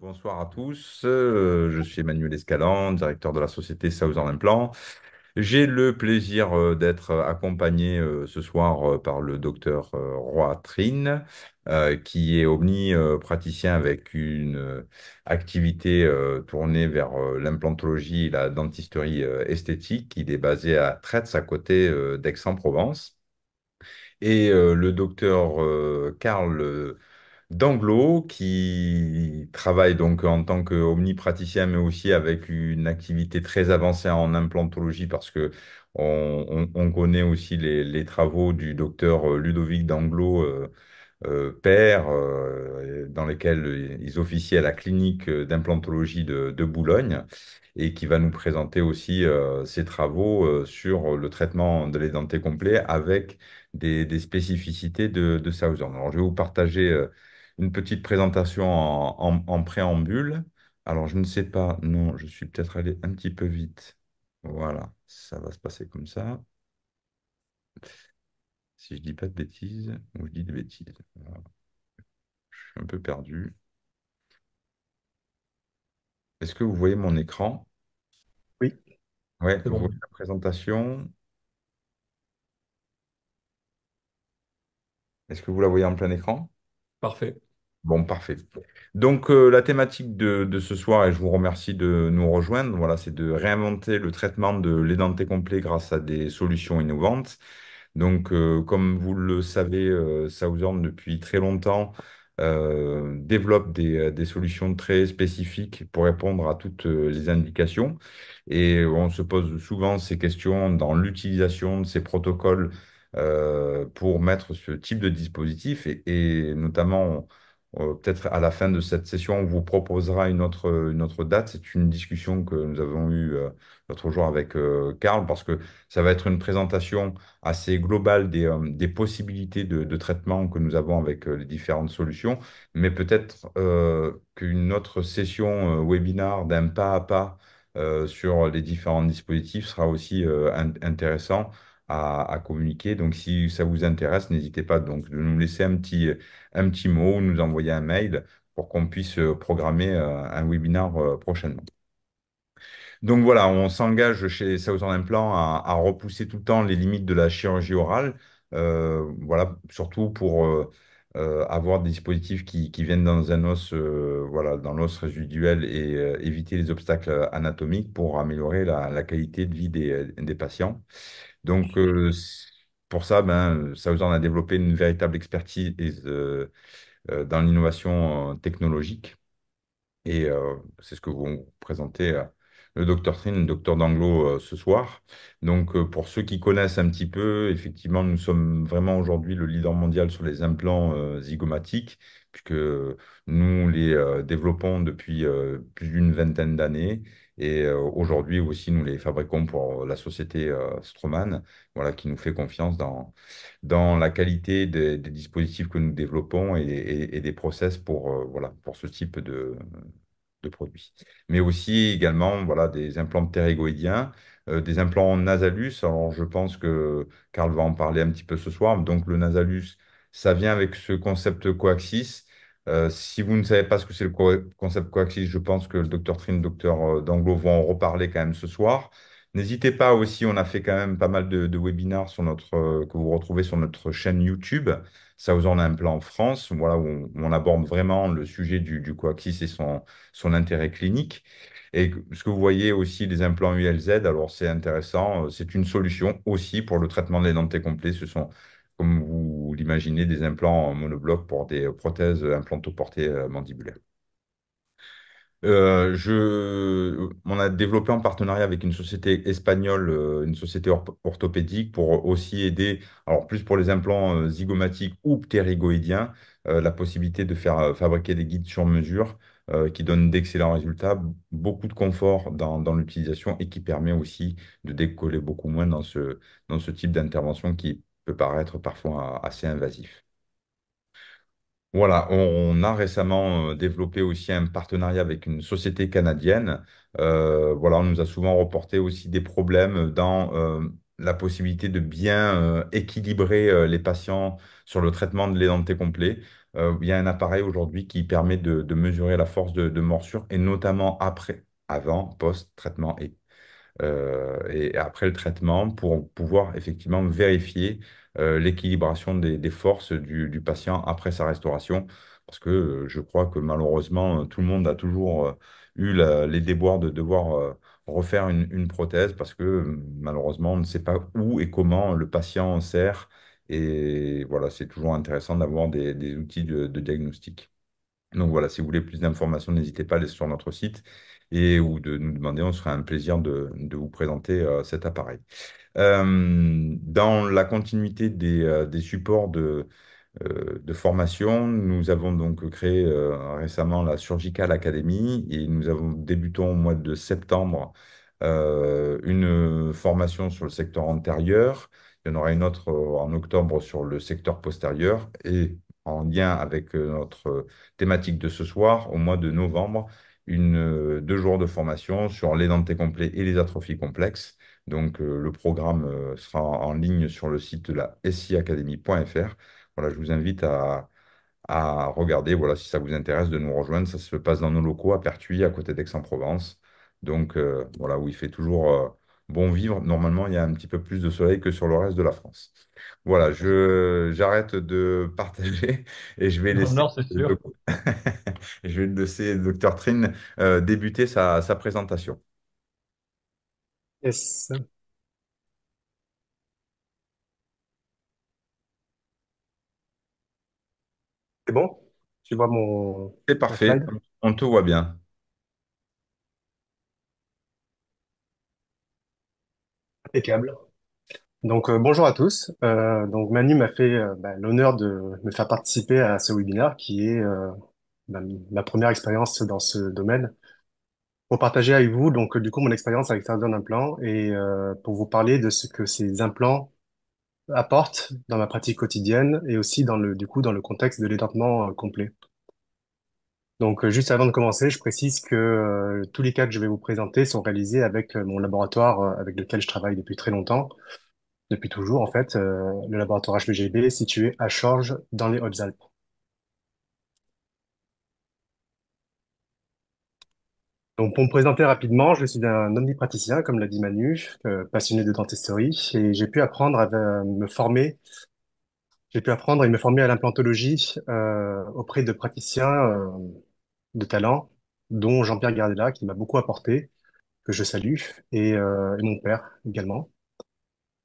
Bonsoir à tous. Je suis Emmanuel Escalan, directeur de la société Southern Implant. J'ai le plaisir d'être accompagné ce soir par le docteur Roy Trine, qui est omnipraticien avec une activité tournée vers l'implantologie et la dentisterie esthétique. Il est basé à Traits, à côté d'Aix-en-Provence. Et le docteur Karl d'Anglo, qui travaille donc en tant qu'omnipraticien, mais aussi avec une activité très avancée en implantologie, parce que on connaît aussi les travaux du docteur Ludovic d'Anglo, père, dans lesquels ils officient à la clinique d'implantologie de Boulogne, et qui va nous présenter aussi ses travaux sur le traitement de l'édenté complet avec des spécificités de Southern. Alors, je vais vous partager une petite présentation en préambule. Alors, je ne sais pas, non, je suis peut-être allé un petit peu vite. Voilà, ça va se passer comme ça. Si je dis pas de bêtises, ou je dis des bêtises. Voilà, je suis un peu perdu. Est-ce que vous voyez mon écran? Oui, Ouais, c'est vous bon. voyez la présentation? Est-ce que vous la voyez en plein écran? Parfait. Bon, parfait. Donc, la thématique de ce soir, et je vous remercie de nous rejoindre, voilà, c'est de réinventer le traitement de l'édenté complet grâce à des solutions innovantes. Donc, comme vous le savez, Southern, depuis très longtemps, développe des solutions très spécifiques pour répondre à toutes les indications. Et on se pose souvent ces questions dans l'utilisation de ces protocoles pour mettre ce type de dispositif. Et notamment, peut-être à la fin de cette session, on vous proposera une autre date. C'est une discussion que nous avons eue l'autre jour avec Karl, parce que ça va être une présentation assez globale des possibilités de traitement que nous avons avec les différentes solutions, mais peut-être qu'une autre session webinar d'un pas à pas sur les différents dispositifs sera aussi intéressant à communiquer. Donc, si ça vous intéresse, n'hésitez pas donc de nous laisser un petit mot ou nous envoyer un mail pour qu'on puisse programmer un webinar prochainement. Donc voilà, on s'engage chez Southern Implant à repousser tout le temps les limites de la chirurgie orale, voilà, surtout pour avoir des dispositifs qui viennent dans un os, voilà, dans l'os résiduel et éviter les obstacles anatomiques pour améliorer la qualité de vie des patients. Donc pour ça, ben, Southern a développé une véritable expertise dans l'innovation technologique. Et c'est ce que vont présenter le docteur Trin, le docteur Danglo ce soir. Donc, pour ceux qui connaissent un petit peu, effectivement, nous sommes vraiment aujourd'hui le leader mondial sur les implants zygomatiques, puisque nous les développons depuis plus d'une vingtaine d'années. Et aujourd'hui aussi, nous les fabriquons pour la société Straumann, voilà, qui nous fait confiance dans la qualité des dispositifs que nous développons et des process pour, voilà, pour ce type de produits. Mais aussi également voilà, des implants ptérygoïdiens, des implants nasalus. Alors je pense que Karl va en parler un petit peu ce soir. Donc le nasalus, ça vient avec ce concept coaxis. Si vous ne savez pas ce que c'est le concept coaxis, je pense que le docteur Trin, le docteur Danglo vont en reparler quand même ce soir. N'hésitez pas aussi, on a fait quand même pas mal de webinars sur que vous retrouvez sur notre chaîne YouTube. Ça vous en a un plan en France, voilà, où on aborde vraiment le sujet du coaxis et son intérêt clinique. Et ce que vous voyez aussi, les implants ULZ, alors c'est intéressant, c'est une solution aussi pour le traitement des dentés complets. Ce sont, comme vous l'imaginez, des implants en monobloc pour des prothèses implantoportées mandibulaires. On a développé en partenariat avec une société espagnole, une société orthopédique, pour aussi aider, alors plus pour les implants zygomatiques ou ptérygoïdiens, la possibilité de faire fabriquer des guides sur mesure qui donnent d'excellents résultats, beaucoup de confort dans l'utilisation et qui permet aussi de décoller beaucoup moins dans ce type d'intervention qui peut paraître parfois assez invasif. Voilà, on a récemment développé aussi un partenariat avec une société canadienne. Voilà, on nous a souvent reporté aussi des problèmes dans la possibilité de bien équilibrer les patients sur le traitement de l'édenté complet. Il y a un appareil aujourd'hui qui permet de mesurer la force de morsure, et notamment après, avant, post-traitement et après le traitement, pour pouvoir effectivement vérifier l'équilibration des forces du patient après sa restauration. Parce que je crois que malheureusement, tout le monde a toujours eu les déboires de devoir refaire une prothèse, parce que malheureusement, on ne sait pas où et comment le patient sert. Et voilà, c'est toujours intéressant d'avoir des outils de diagnostic. Donc voilà, si vous voulez plus d'informations, n'hésitez pas à aller sur notre site et ou de nous demander, on sera un plaisir de vous présenter cet appareil. Dans la continuité des supports de formation, nous avons donc créé récemment la Surgical Academy, et nous avons débutons au mois de septembre une formation sur le secteur antérieur. Il y en aura une autre en octobre sur le secteur postérieur, et en lien avec notre thématique de ce soir, au mois de novembre, 2 jours de formation sur l'édenté complet et les atrophies complexes. Donc, le programme sera en ligne sur le site de la siacademy.fr. Voilà, je vous invite à regarder, voilà, si ça vous intéresse de nous rejoindre. Ça se passe dans nos locaux à Pertuis, à côté d'Aix-en-Provence. Donc, voilà, où il fait toujours bon vivre. Normalement, il y a un petit peu plus de soleil que sur le reste de la France. Voilà, j'arrête de partager et je vais Non, laisser non, c'est le sûr. je vais laisser le docteur Trin débuter sa présentation. Yes. C'est bon? Tu vois C'est ma parfait, slide? on te voit bien. Impeccable. Donc, bonjour à tous. Donc, Manu m'a fait l'honneur de me faire participer à ce webinaire qui est bah, ma première expérience dans ce domaine. Pour partager avec vous, donc, du coup, mon expérience avec certains implants et pour vous parler de ce que ces implants apportent dans ma pratique quotidienne et aussi dans le contexte de l'édentement complet. Donc, juste avant de commencer, je précise que tous les cas que je vais vous présenter sont réalisés avec mon laboratoire avec lequel je travaille depuis très longtemps, depuis toujours en fait, le laboratoire HPGB situé à Chorges dans les Hautes-Alpes. Donc, pour me présenter rapidement, je suis un omnipraticien, comme l'a dit Manu, passionné de dentisterie, et j'ai pu apprendre et me former à l'implantologie auprès de praticiens de talent, dont Jean-Pierre Gardella, qui m'a beaucoup apporté, que je salue, et mon père également.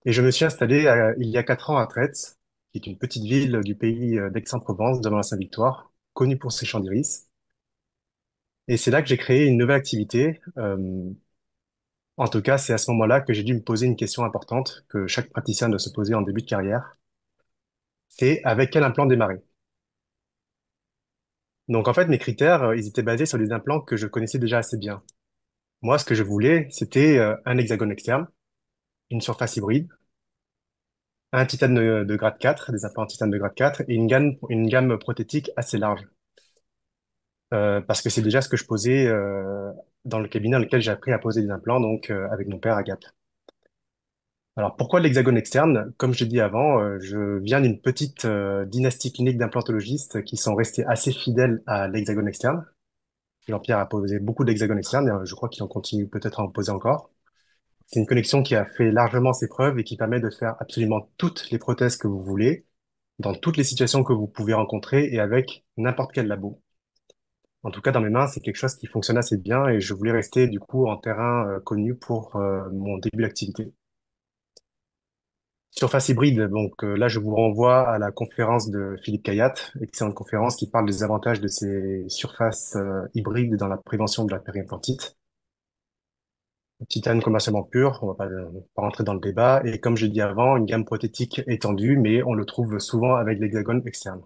Et je me suis installé il y a 4 ans à Trette, qui est une petite ville du pays d'Aix-en-Provence, devant la Saint-Victoire, connue pour ses champs d'iris. Et c'est là que j'ai créé une nouvelle activité. En tout cas, c'est à ce moment-là que j'ai dû me poser une question importante que chaque praticien doit se poser en début de carrière. C'est avec quel implant démarrer? Donc en fait, mes critères, ils étaient basés sur des implants que je connaissais déjà assez bien. Moi, ce que je voulais, c'était un hexagone externe, une surface hybride, un titane de grade 4, des implants en titane de grade 4, et une gamme prothétique assez large. Parce que c'est déjà ce que je posais dans le cabinet dans lequel j'ai appris à poser des implants, donc avec mon père à Gap. Alors pourquoi l'hexagone externe? Comme je l'ai dit avant, je viens d'une petite dynastie clinique d'implantologistes qui sont restés assez fidèles à l'hexagone externe. Jean-Pierre a posé beaucoup d'hexagones externes, et je crois qu'il en continue peut-être à en poser encore. C'est une connexion qui a fait largement ses preuves et qui permet de faire absolument toutes les prothèses que vous voulez, dans toutes les situations que vous pouvez rencontrer et avec n'importe quel labo. En tout cas, dans mes mains, c'est quelque chose qui fonctionne assez bien et je voulais rester du coup en terrain connu pour mon début d'activité. Surface hybride, donc là, je vous renvoie à la conférence de Philippe Kayat, excellente conférence qui parle des avantages de ces surfaces hybrides dans la prévention de la périimplantite. Titane commercialement pur, on va pas rentrer dans le débat. Et comme je l'ai dit avant, une gamme prothétique étendue, mais on le trouve souvent avec l'hexagone externe.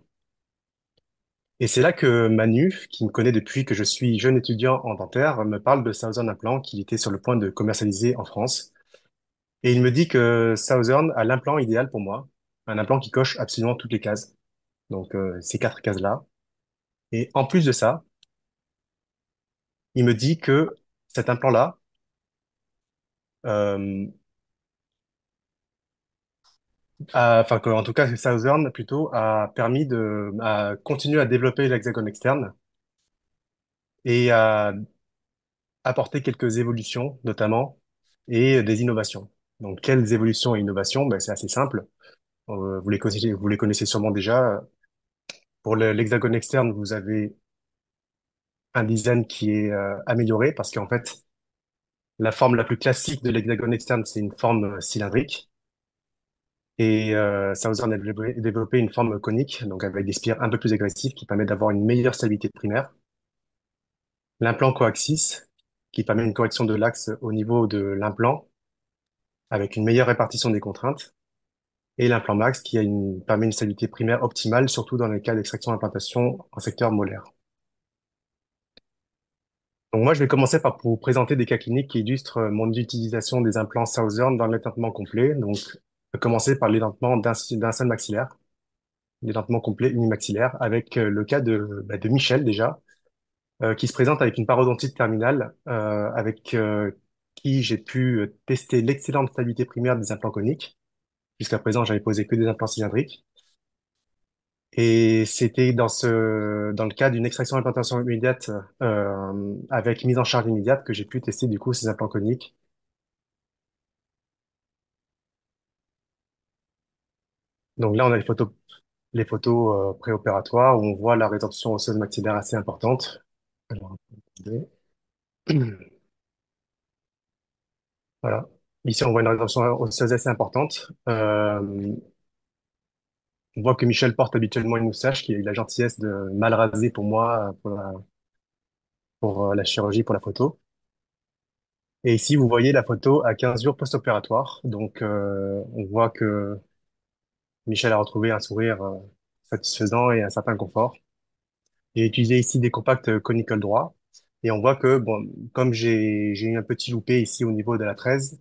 Et c'est là que Manu, qui me connaît depuis que je suis jeune étudiant en dentaire, me parle de Southern Implant qu'il était sur le point de commercialiser en France. Et il me dit que Southern a l'implant idéal pour moi, un implant qui coche absolument toutes les cases. Donc ces 4 cases-là. Et en plus de ça, il me dit que cet implant-là, euh, enfin, en tout cas, Southern plutôt a permis à continuer à développer l'hexagone externe et à apporter quelques évolutions, notamment, et des innovations. Donc, quelles évolutions et innovations? Ben, c'est assez simple. Vous les connaissez sûrement déjà. Pour l'hexagone externe, vous avez un design qui est amélioré parce qu'en fait, la forme la plus classique de l'hexagone externe, c'est une forme cylindrique. Et Southern a développé une forme conique, donc avec des spires un peu plus agressives, qui permet d'avoir une meilleure stabilité primaire. L'implant coaxis, qui permet une correction de l'axe au niveau de l'implant, avec une meilleure répartition des contraintes. Et l'implant max, permet une stabilité primaire optimale, surtout dans les cas d'extraction d'implantation en secteur molaire. Donc moi, je vais commencer par vous présenter des cas cliniques qui illustrent mon utilisation des implants Southern dans l'édentement complet. Donc, je vais commencer par l'édentement d'un seul maxillaire, l'édentement complet unimaxillaire, avec le cas de Michel déjà, qui se présente avec une parodontite terminale, avec qui j'ai pu tester l'excellente stabilité primaire des implants coniques. Jusqu'à présent, j'avais posé que des implants cylindriques. Et c'était dans le cas d'une extraction d'implantation immédiate, avec mise en charge immédiate, que j'ai pu tester du coup ces implants coniques. Donc là, on a les photos préopératoires où on voit la résorption osseuse maxillaire assez importante. Alors, attendez. Voilà. Ici, on voit une résorption osseuse assez importante. On voit que Michel porte habituellement une moustache qui a eu la gentillesse de mal raser pour moi, pour la chirurgie, pour la photo. Et ici, vous voyez la photo à 15 jours post-opératoire. Donc, on voit que Michel a retrouvé un sourire satisfaisant et un certain confort. J'ai utilisé ici des compacts conical droits. Et on voit que, bon, comme j'ai eu un petit loupé ici au niveau de la 13,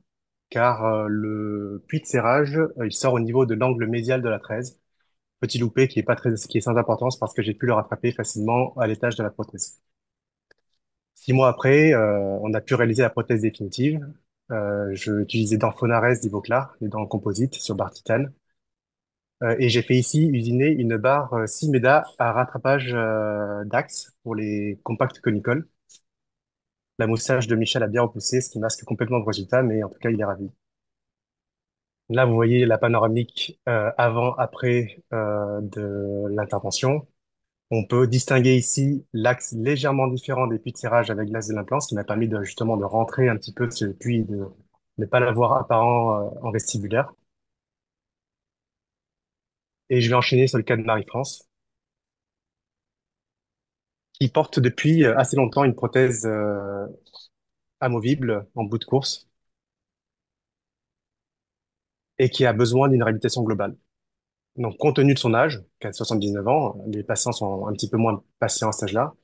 car le puits de serrage, il sort au niveau de l'angle médial de la 13. Petit loupé qui est pas très, qui est sans importance parce que j'ai pu le rattraper facilement à l'étage de la prothèse. 6 mois après, on a pu réaliser la prothèse définitive. Je utilisais dents Fonares d'Ivoclar, des dents composites sur barre titane. Et j'ai fait ici usiner une barre 6 méda à rattrapage d'axe pour les compacts conical. La moustache de Michel a bien repoussé, ce qui masque complètement le résultat, mais en tout cas, il est ravi. Là, vous voyez la panoramique avant-après de l'intervention. On peut distinguer ici l'axe légèrement différent des puits de serrage avec l'axe de l'implant, ce qui m'a permis justement de rentrer un petit peu ce puits, de ne pas l'avoir apparent en vestibulaire. Et je vais enchaîner sur le cas de Marie-France, qui porte depuis assez longtemps une prothèse amovible en bout de course et qui a besoin d'une réhabilitation globale. Donc, compte tenu de son âge, qui a 79 ans, les patients sont un petit peu moins patients à cet âge-là.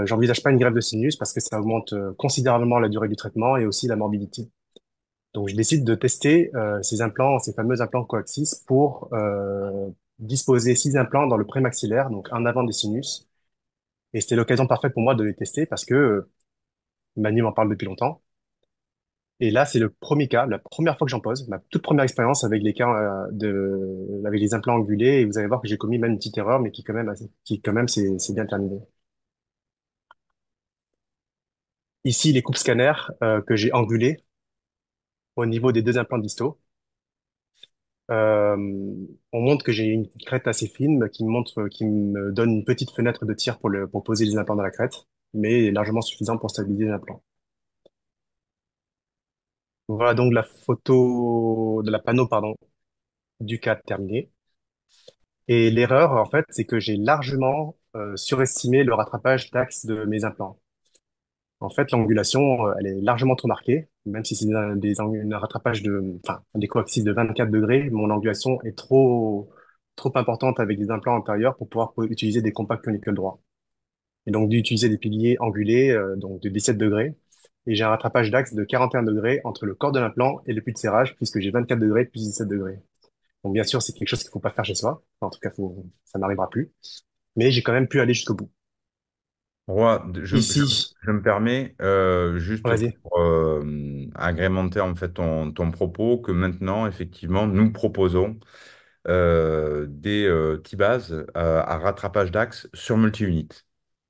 J'envisage pas une greffe de sinus parce que ça augmente considérablement la durée du traitement et aussi la morbidité. Donc, je décide de tester ces implants, ces fameux implants coaxis pour disposer 6 implants dans le prémaxillaire, donc un avant des sinus. Et c'était l'occasion parfaite pour moi de les tester parce que Manu m'en parle depuis longtemps. Et là, c'est le premier cas, la première fois que j'en pose, ma toute première expérience avec les cas avec les implants angulés. Et vous allez voir que j'ai commis même une petite erreur, mais qui quand même, c'est bien terminé. Ici, les coupes scanner que j'ai angulées au niveau des 2 implants distaux. Euh, on montre que j'ai une crête assez fine qui me donne une petite fenêtre de tir pour poser les implants dans la crête, mais largement suffisant pour stabiliser l'implant. Voilà donc la photo de la panneau, pardon, du cas terminé. Et l'erreur, en fait, c'est que j'ai largement surestimé le rattrapage d'axe de mes implants. En fait, l'angulation, elle est largement trop marquée, même si c'est un rattrapage enfin, des coaxis de 24 degrés, mon angulation est trop importante avec des implants antérieurs pour pouvoir utiliser des compacts conical droits. Et donc, d'utiliser des piliers angulés, donc de 17 degrés. Et j'ai un rattrapage d'axe de 41 degrés entre le corps de l'implant et le puits de serrage, puisque j'ai 24 degrés plus 17 degrés. Donc, bien sûr, c'est quelque chose qu'il faut pas faire chez soi. Enfin, en tout cas, ça n'arrivera plus. Mais j'ai quand même pu aller jusqu'au bout. Roi, Ici, je me permets, juste vas-y. pour agrémenter en fait ton propos, que maintenant, effectivement, nous proposons des T-bases à rattrapage d'axe sur multi-unit.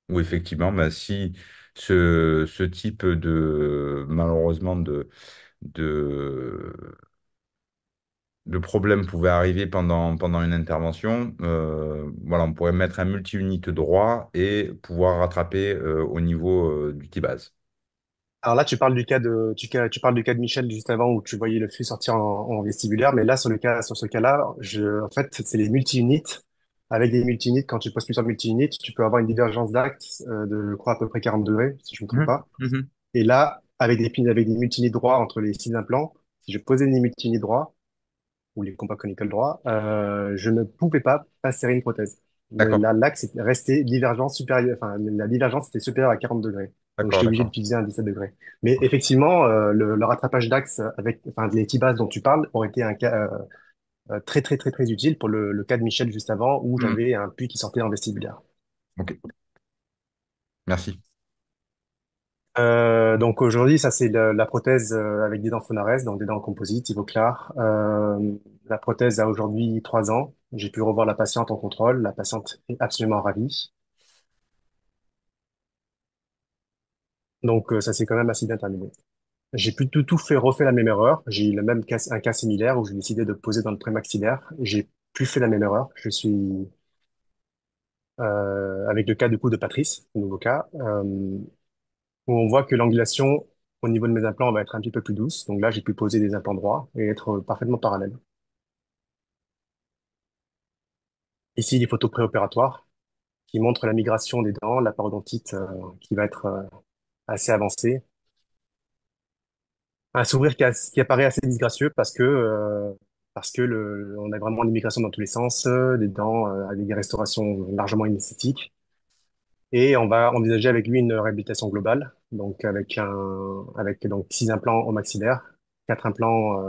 Où effectivement, bah, si ce type malheureusement, de, de problème pouvait arriver pendant une intervention, voilà, on pourrait mettre un multi-unit droit et pouvoir rattraper au niveau du T-base. Alors là, tu parles du cas de Michel juste avant où tu voyais le flux sortir en vestibulaire, mais là, sur ce cas-là, en fait, c'est les multi-units. Avec des multi-units, quand tu poses plusieurs multi-units, tu peux avoir une divergence d'axe de, je crois, à peu près 40 degrés, si je ne me trompe Mhm, pas. mhm. Et là, avec des multi-units droits entre les six implants, si je posais des multi-units droits, ou les compas conical droits, je ne pouvais pas insérer une prothèse. D'accord, L'axe était resté divergence supérieure, enfin, la divergence était supérieure à 40 degrés. Donc, d'accord, j'étais obligé d'accord. d'utiliser un 17 degrés. Mais effectivement, le rattrapage d'axe avec, enfin, les T-bases dont tu parles aurait été un cas, très, très, très, très utile pour le cas de Michel juste avant où Mhm. j'avais un puits qui sortait en vestibulaire. Ok, merci. Donc aujourd'hui, ça c'est la prothèse avec des dents Fonares, donc des dents en composite, Ivoclar. La prothèse a aujourd'hui 3 ans. J'ai pu revoir la patiente en contrôle. La patiente est absolument ravie. Donc ça s'est quand même assez bien terminé. J'ai plus tout fait, refait la même erreur. J'ai eu un cas similaire où j'ai décidé de poser dans le prémaxillaire. J'ai plus fait la même erreur. Je suis avec le cas du coup de Patrice, le nouveau cas, où on voit que l'angulation au niveau de mes implants va être un petit peu plus douce. Donc là, j'ai pu poser des implants droits et être parfaitement parallèle. Ici, les photos préopératoires qui montrent la migration des dents, la parodontite qui va être assez avancée. Un sourire qui apparaît assez disgracieux parce que on a vraiment une migration dans tous les sens, des dents avec des restaurations largement inesthétiques. Et on va envisager avec lui une réhabilitation globale, donc avec donc 6 implants au maxillaire, 4 implants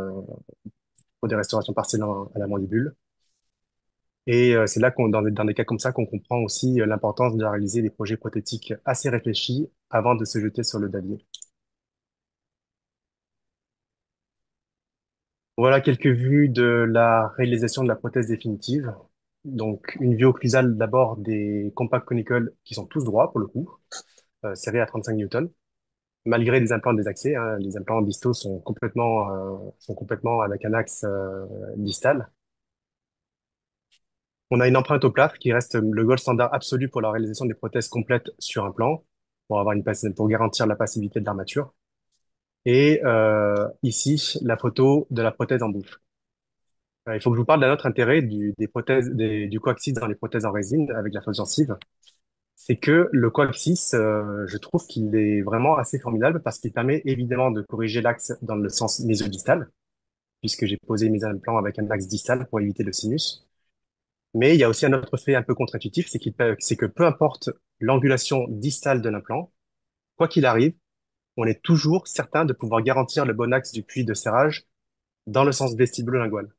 pour des restaurations partielles à la mandibule. Et c'est là dans des cas comme ça qu'on comprend aussi l'importance de réaliser des projets prothétiques assez réfléchis avant de se jeter sur le davier. Voilà quelques vues de la réalisation de la prothèse définitive. Donc une vue occlusale d'abord des compact conical qui sont tous droits pour le coup, serrés à 35 newtons, malgré les implants désaxés. Hein, les implants distaux sont complètement avec un axe distal. On a une empreinte au plâtre qui reste le gold standard absolu pour la réalisation des prothèses complètes sur un plan, pour garantir la passivité de l'armature. Et ici, la photo de la prothèse en bouche. Il faut que je vous parle d'un autre intérêt du coaxis dans les prothèses en résine avec la fausse gencive. C'est que le coaxis, je trouve qu'il est vraiment assez formidable parce qu'il permet évidemment de corriger l'axe dans le sens mésodistal, puisque j'ai posé mes implants avec un axe distal pour éviter le sinus. Mais il y a aussi un autre fait un peu contre-intuitif, c'est que peu importe l'angulation distale de l'implant, quoi qu'il arrive, on est toujours certain de pouvoir garantir le bon axe du puits de serrage dans le sens vestibulo-lingual.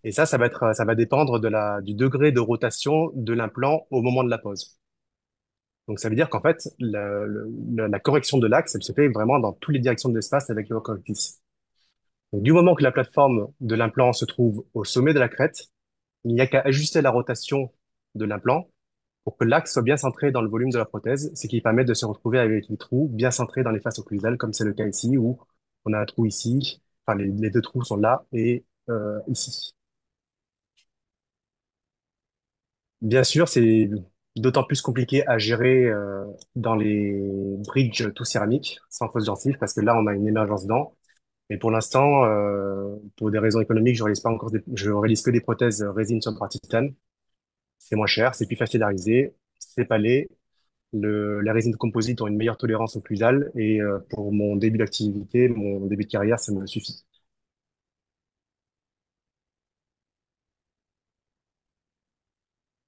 Et ça va dépendre du degré de rotation de l'implant au moment de la pose. Donc ça veut dire qu'en fait, la correction de l'axe, elle se fait vraiment dans toutes les directions de l'espace avec le work-piece. Donc du moment que la plateforme de l'implant se trouve au sommet de la crête, il n'y a qu'à ajuster la rotation de l'implant pour que l'axe soit bien centré dans le volume de la prothèse, ce qui permet de se retrouver avec les trous bien centrés dans les faces occlusales, comme c'est le cas ici, où on a un trou ici, enfin les deux trous sont là et ici. Bien sûr, c'est d'autant plus compliqué à gérer dans les bridges tout céramiques, sans fausse gencive, parce que là, on a une émergence dent. Mais pour l'instant, pour des raisons économiques, je réalise que des prothèses résine sur partie titane. C'est moins cher, c'est plus facile à réaliser, c'est palé. La résine composite ont une meilleure tolérance occlusale et pour mon début d'activité, mon début de carrière, ça me suffit.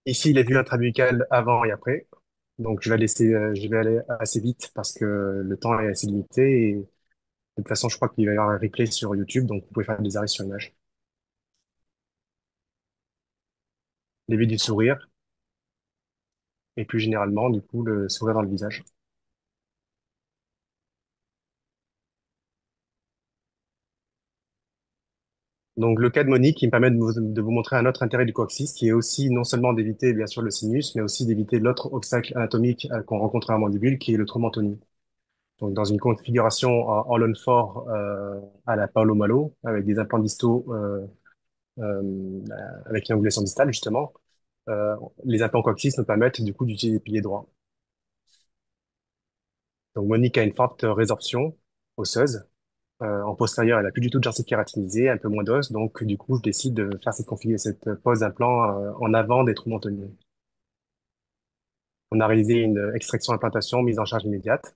Ici, les vues intrabuccales avant et après. Donc, je vais aller assez vite parce que le temps est assez limité et de toute façon, je crois qu'il va y avoir un replay sur YouTube, donc vous pouvez faire des arrêts sur image. Les vues du sourire. et plus généralement, du coup, le sourire dans le visage. Donc, le cas de Monique, qui me permet de vous montrer un autre intérêt du coccyx, qui est aussi non seulement d'éviter, bien sûr, le sinus, mais aussi d'éviter l'autre obstacle anatomique qu'on rencontre à la mandibule, qui est le traumentonie. Donc, dans une configuration en Holland-Fort à la Paolo Malo, avec des implants distaux avec une angulation distale, justement, euh, les implants coccyx nous permettent, du coup, d'utiliser les piliers droits. Donc, Monique a une forte résorption osseuse. En postérieur, elle a plus du tout de gencive kératinisée, un peu moins d'os, donc du coup, je décide de faire cette pose d'implant en avant des trous mentonniers. On a réalisé une extraction implantation, mise en charge immédiate,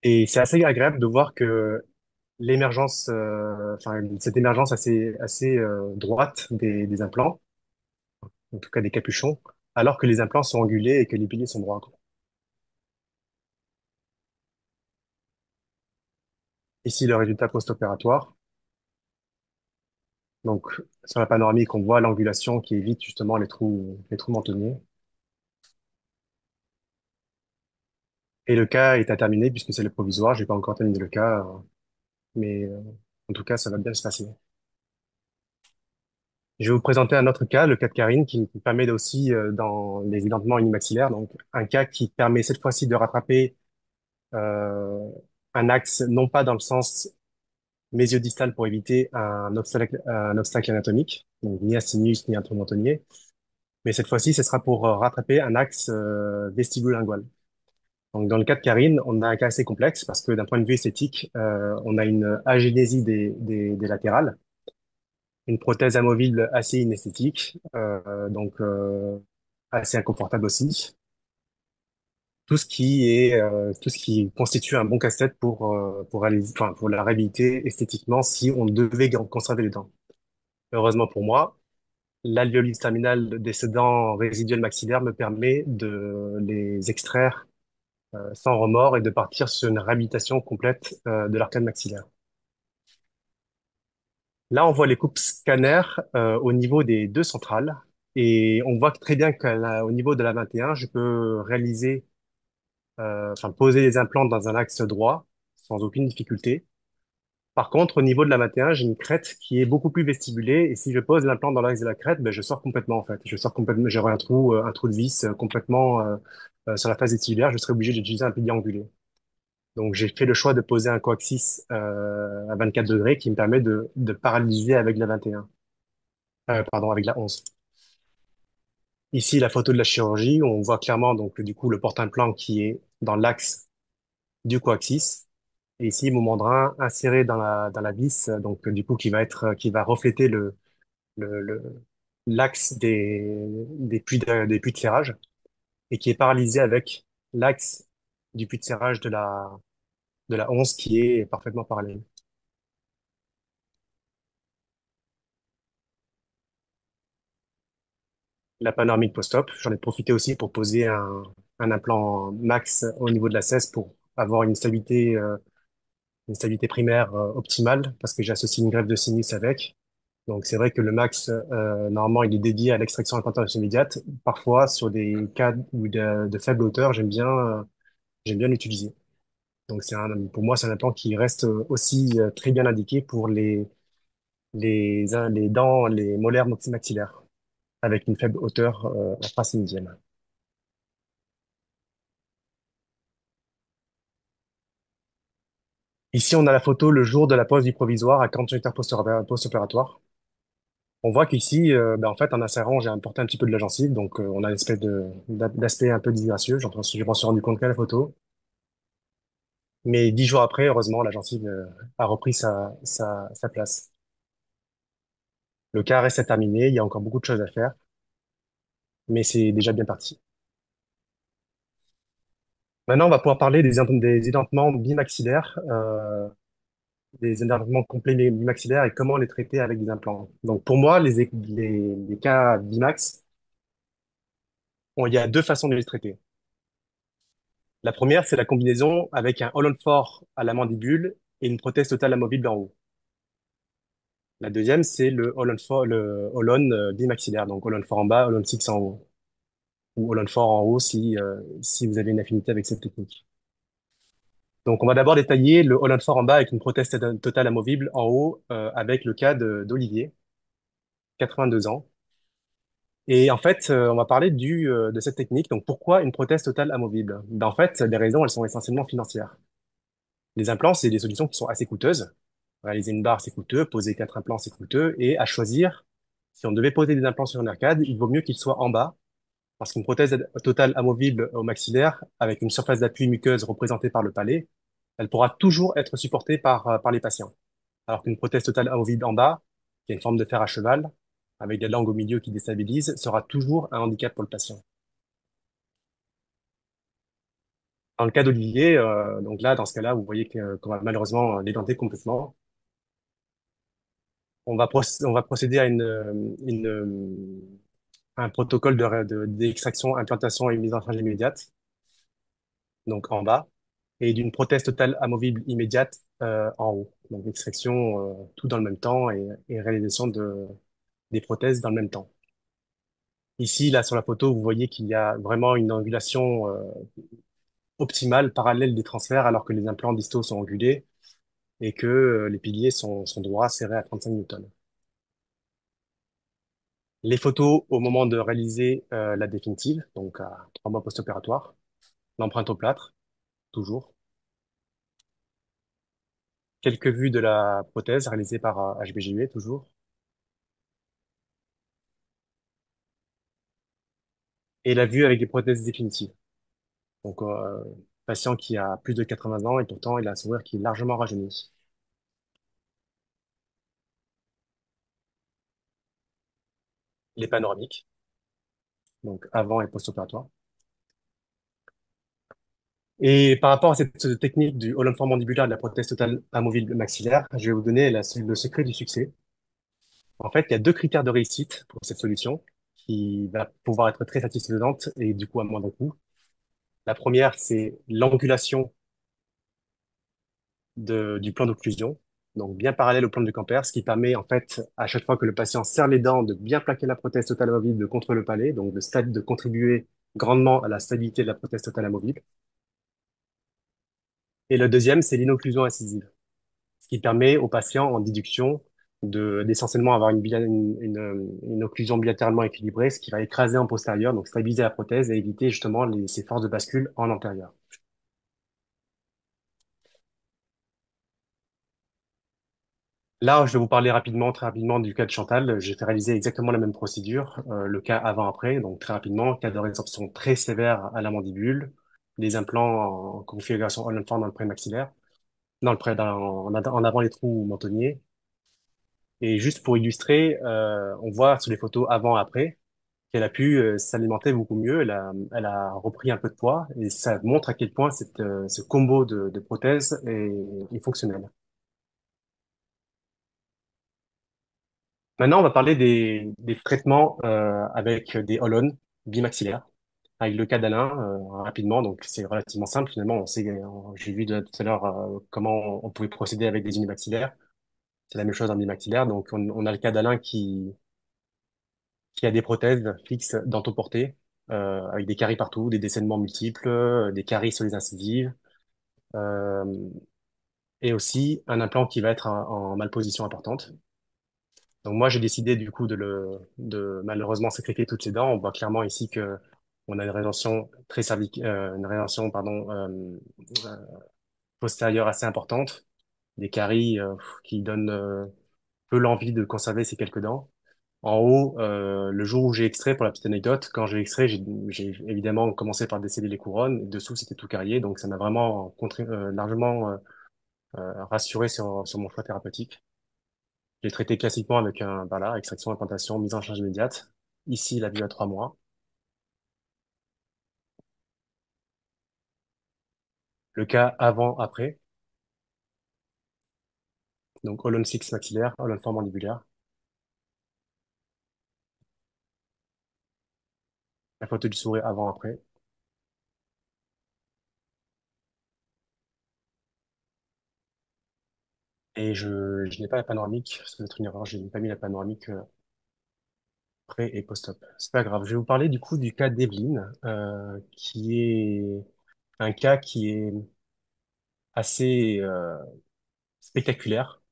et c'est assez agréable de voir que l'émergence, enfin cette émergence assez droite des implants, en tout cas des capuchons, alors que les implants sont angulés et que les piliers sont droits. Ici, le résultat post-opératoire. Donc, sur la panoramique, on voit l'angulation qui évite justement les trous mentonniers. Et le cas est à terminer puisque c'est le provisoire. J'ai pas encore terminé le cas, mais en tout cas, ça va bien se passer. Je vais vous présenter un autre cas, le cas de Karine, qui me permet aussi dans les édentements unimaxillaires. Donc, un cas qui permet cette fois-ci de rattraper euh, un axe, non pas dans le sens mésiodistal pour éviter un obstacle anatomique, donc ni un sinus ni un trou mentonnier, mais cette fois-ci, ce sera pour rattraper un axe vestibulolingual. Donc, dans le cas de Karine, on a un cas assez complexe parce que d'un point de vue esthétique, on a une agénésie des latérales, une prothèse amovible assez inesthétique, assez inconfortable aussi. Tout ce qui constitue un bon casse-tête pour réaliser, enfin, pour la réhabiliter esthétiquement si on devait conserver les dents. Heureusement pour moi, l'alvéolyse terminale des ces dents résiduelles maxillaires me permet de les extraire sans remords et de partir sur une réhabilitation complète de l'arcade maxillaire. Là, on voit les coupes scanner au niveau des deux centrales et on voit très bien qu'au niveau de la 21, je peux réaliser, enfin poser les implants dans un axe droit sans aucune difficulté. Par contre, au niveau de la 21, j'ai une crête qui est beaucoup plus vestibulée et si je pose l'implant dans l'axe de la crête, ben, je sors complètement en fait. Je sors complètement, j'aurai un trou de vis complètement sur la face vestibulaire. Je serai obligé d'utiliser un pilier angulé. Donc, j'ai fait le choix de poser un coaxis à 24 degrés qui me permet de paralyser avec la 21. Pardon, avec la 11. Ici, la photo de la chirurgie, où on voit clairement donc du coup le porte-implant qui est dans l'axe du coaxis. Et ici, mon mandrin inséré dans la vis, donc du coup qui va refléter le l'axe des puits de serrage et qui est paralysé avec l'axe du puits de serrage de la 11 qui est parfaitement parallèle. La panoramique post-op. J'en ai profité aussi pour poser un implant max au niveau de la 16 pour avoir une stabilité primaire optimale parce que j'associe une greffe de sinus avec. Donc c'est vrai que le max, normalement, il est dédié à l'extraction implantation immédiate. Parfois, sur des cas de faible hauteur, j'aime bien l'utiliser. Donc pour moi, c'est un implant qui reste aussi très bien indiqué pour les dents, les molaires maxillaires avec une faible hauteur en face médiane. Ici, on a la photo le jour de la pose du provisoire à 48 heures post-opératoire. On voit qu'ici, en fait, en insérant, j'ai importé un petit peu de la gencive, donc on a une espèce d'aspect un peu disgracieux. Je m'en suis rendu compte qu'à la photo. Mais 10 jours après, heureusement, la gencive a repris sa place. Le cas reste à terminer, il y a encore beaucoup de choses à faire, mais c'est déjà bien parti. Maintenant, on va pouvoir parler des édentements bimaxillaires, des édentements complets bimaxillaires et comment les traiter avec des implants. Donc, pour moi, les cas bimax, il y a deux façons de les traiter. La première, c'est la combinaison avec un Holland Fort à la mandibule et une prothèse totale amovible en haut. La deuxième, c'est le Holon bimaxillaire, donc Holon 4 en bas, Holon 6 en haut, ou Holon 4 en haut si vous avez une affinité avec cette technique. Donc, on va d'abord détailler le Holon 4 en bas avec une prothèse totale amovible en haut avec le cas d'Olivier, 82 ans. Et en fait, on va parler de cette technique. Donc, pourquoi une prothèse totale amovible? Ben, en fait, les raisons, elles sont essentiellement financières. Les implants, c'est des solutions qui sont assez coûteuses. Réaliser une barre, c'est coûteux. Poser 4 implants, c'est coûteux. Et à choisir, si on devait poser des implants sur une arcade, il vaut mieux qu'ils soient en bas, parce qu'une prothèse totale amovible au maxillaire, avec une surface d'appui muqueuse représentée par le palais, elle pourra toujours être supportée par les patients. Alors qu'une prothèse totale amovible en bas, qui a une forme de fer à cheval, avec des langues au milieu qui déstabilisent, sera toujours un handicap pour le patient. Dans le cas d'Olivier, donc là, dans ce cas-là, vous voyez qu'on va malheureusement l'édenter complètement. On va procéder à un protocole d'extraction, implantation et mise en charge immédiate, donc en bas, et d'une prothèse totale amovible immédiate en haut. Donc extraction tout dans le même temps et réalisation des prothèses dans le même temps. Ici, là, sur la photo, vous voyez qu'il y a vraiment une angulation optimale, parallèle des transferts, alors que les implants distaux sont angulés et que les piliers sont droits, serrés à 35 newtons. Les photos au moment de réaliser la définitive, donc à 3 mois post-opératoire, l'empreinte au plâtre, toujours. Quelques vues de la prothèse réalisée par HBGUE, toujours. Et la vue avec les prothèses définitives. Donc, patient qui a plus de 80 ans et pourtant il a un sourire qui est largement rajeuni. Les panoramiques, donc avant et post-opératoire. Et par rapport à cette technique du Holland mandibulaire de la prothèse totale amovible maxillaire, je vais vous donner le secret du succès. En fait, il y a deux critères de réussite pour cette solution qui va pouvoir être très satisfaisante et du coup à moindre coût. La première, c'est l'angulation du plan d'occlusion, donc bien parallèle au plan du Camper, ce qui permet en fait à chaque fois que le patient serre les dents de bien plaquer la prothèse totale amovible contre le palais, donc de contribuer grandement à la stabilité de la prothèse totale amovible. Et le deuxième, c'est l'inocclusion incisive, ce qui permet aux patients en déduction d'essentiellement avoir une occlusion bilatéralement équilibrée, ce qui va écraser en postérieur, donc stabiliser la prothèse et éviter justement ces forces de bascule en antérieur. Là, je vais vous parler rapidement, très rapidement du cas de Chantal. J'ai fait réaliser exactement la même procédure, le cas avant-après, donc très rapidement, cas de résorption très sévère à la mandibule, des implants en configuration all-in-one dans le prémaxillaire, en avant les trous mentonniers. Et juste pour illustrer, on voit sur les photos avant-après qu'elle a pu s'alimenter beaucoup mieux, elle a repris un peu de poids, et ça montre à quel point ce combo de prothèses est fonctionnel. Maintenant, on va parler des traitements avec des holons bimaxillaires. Avec le cas d'Alain, rapidement, donc c'est relativement simple finalement. J'ai vu tout à l'heure comment on pouvait procéder avec des unimaxillaires. C'est la même chose en bimaxillaire. Donc on a le cas d'Alain qui a des prothèses fixes dentoportées avec des caries partout, des descendements multiples, des caries sur les incisives euh, et aussi un implant qui va être en malposition importante. Donc moi, j'ai décidé du coup de malheureusement sacrifier toutes ces dents. On voit clairement ici que on a une rétention une rétention pardon euh, postérieure assez importante, des caries qui donnent peu l'envie de conserver ces quelques dents. En haut, le jour où j'ai extrait, pour la petite anecdote, quand j'ai extrait, j'ai évidemment commencé par déceler les couronnes. Dessous, c'était tout carrié, donc ça m'a vraiment largement rassuré sur mon choix thérapeutique. J'ai traité classiquement avec voilà, extraction, implantation, mise en charge immédiate. Ici, la vue à 3 mois. Le cas avant-après. Donc, Holon 6 maxillaire, Holon 4 mandibulaire. La photo du sourire avant-après. Et je n'ai pas la panoramique, ça doit être une erreur, je n'ai pas mis la panoramique pré et post-op. C'est pas grave. Je vais vous parler du coup du cas d'Evelyne, qui est un cas qui est assez spectaculaire.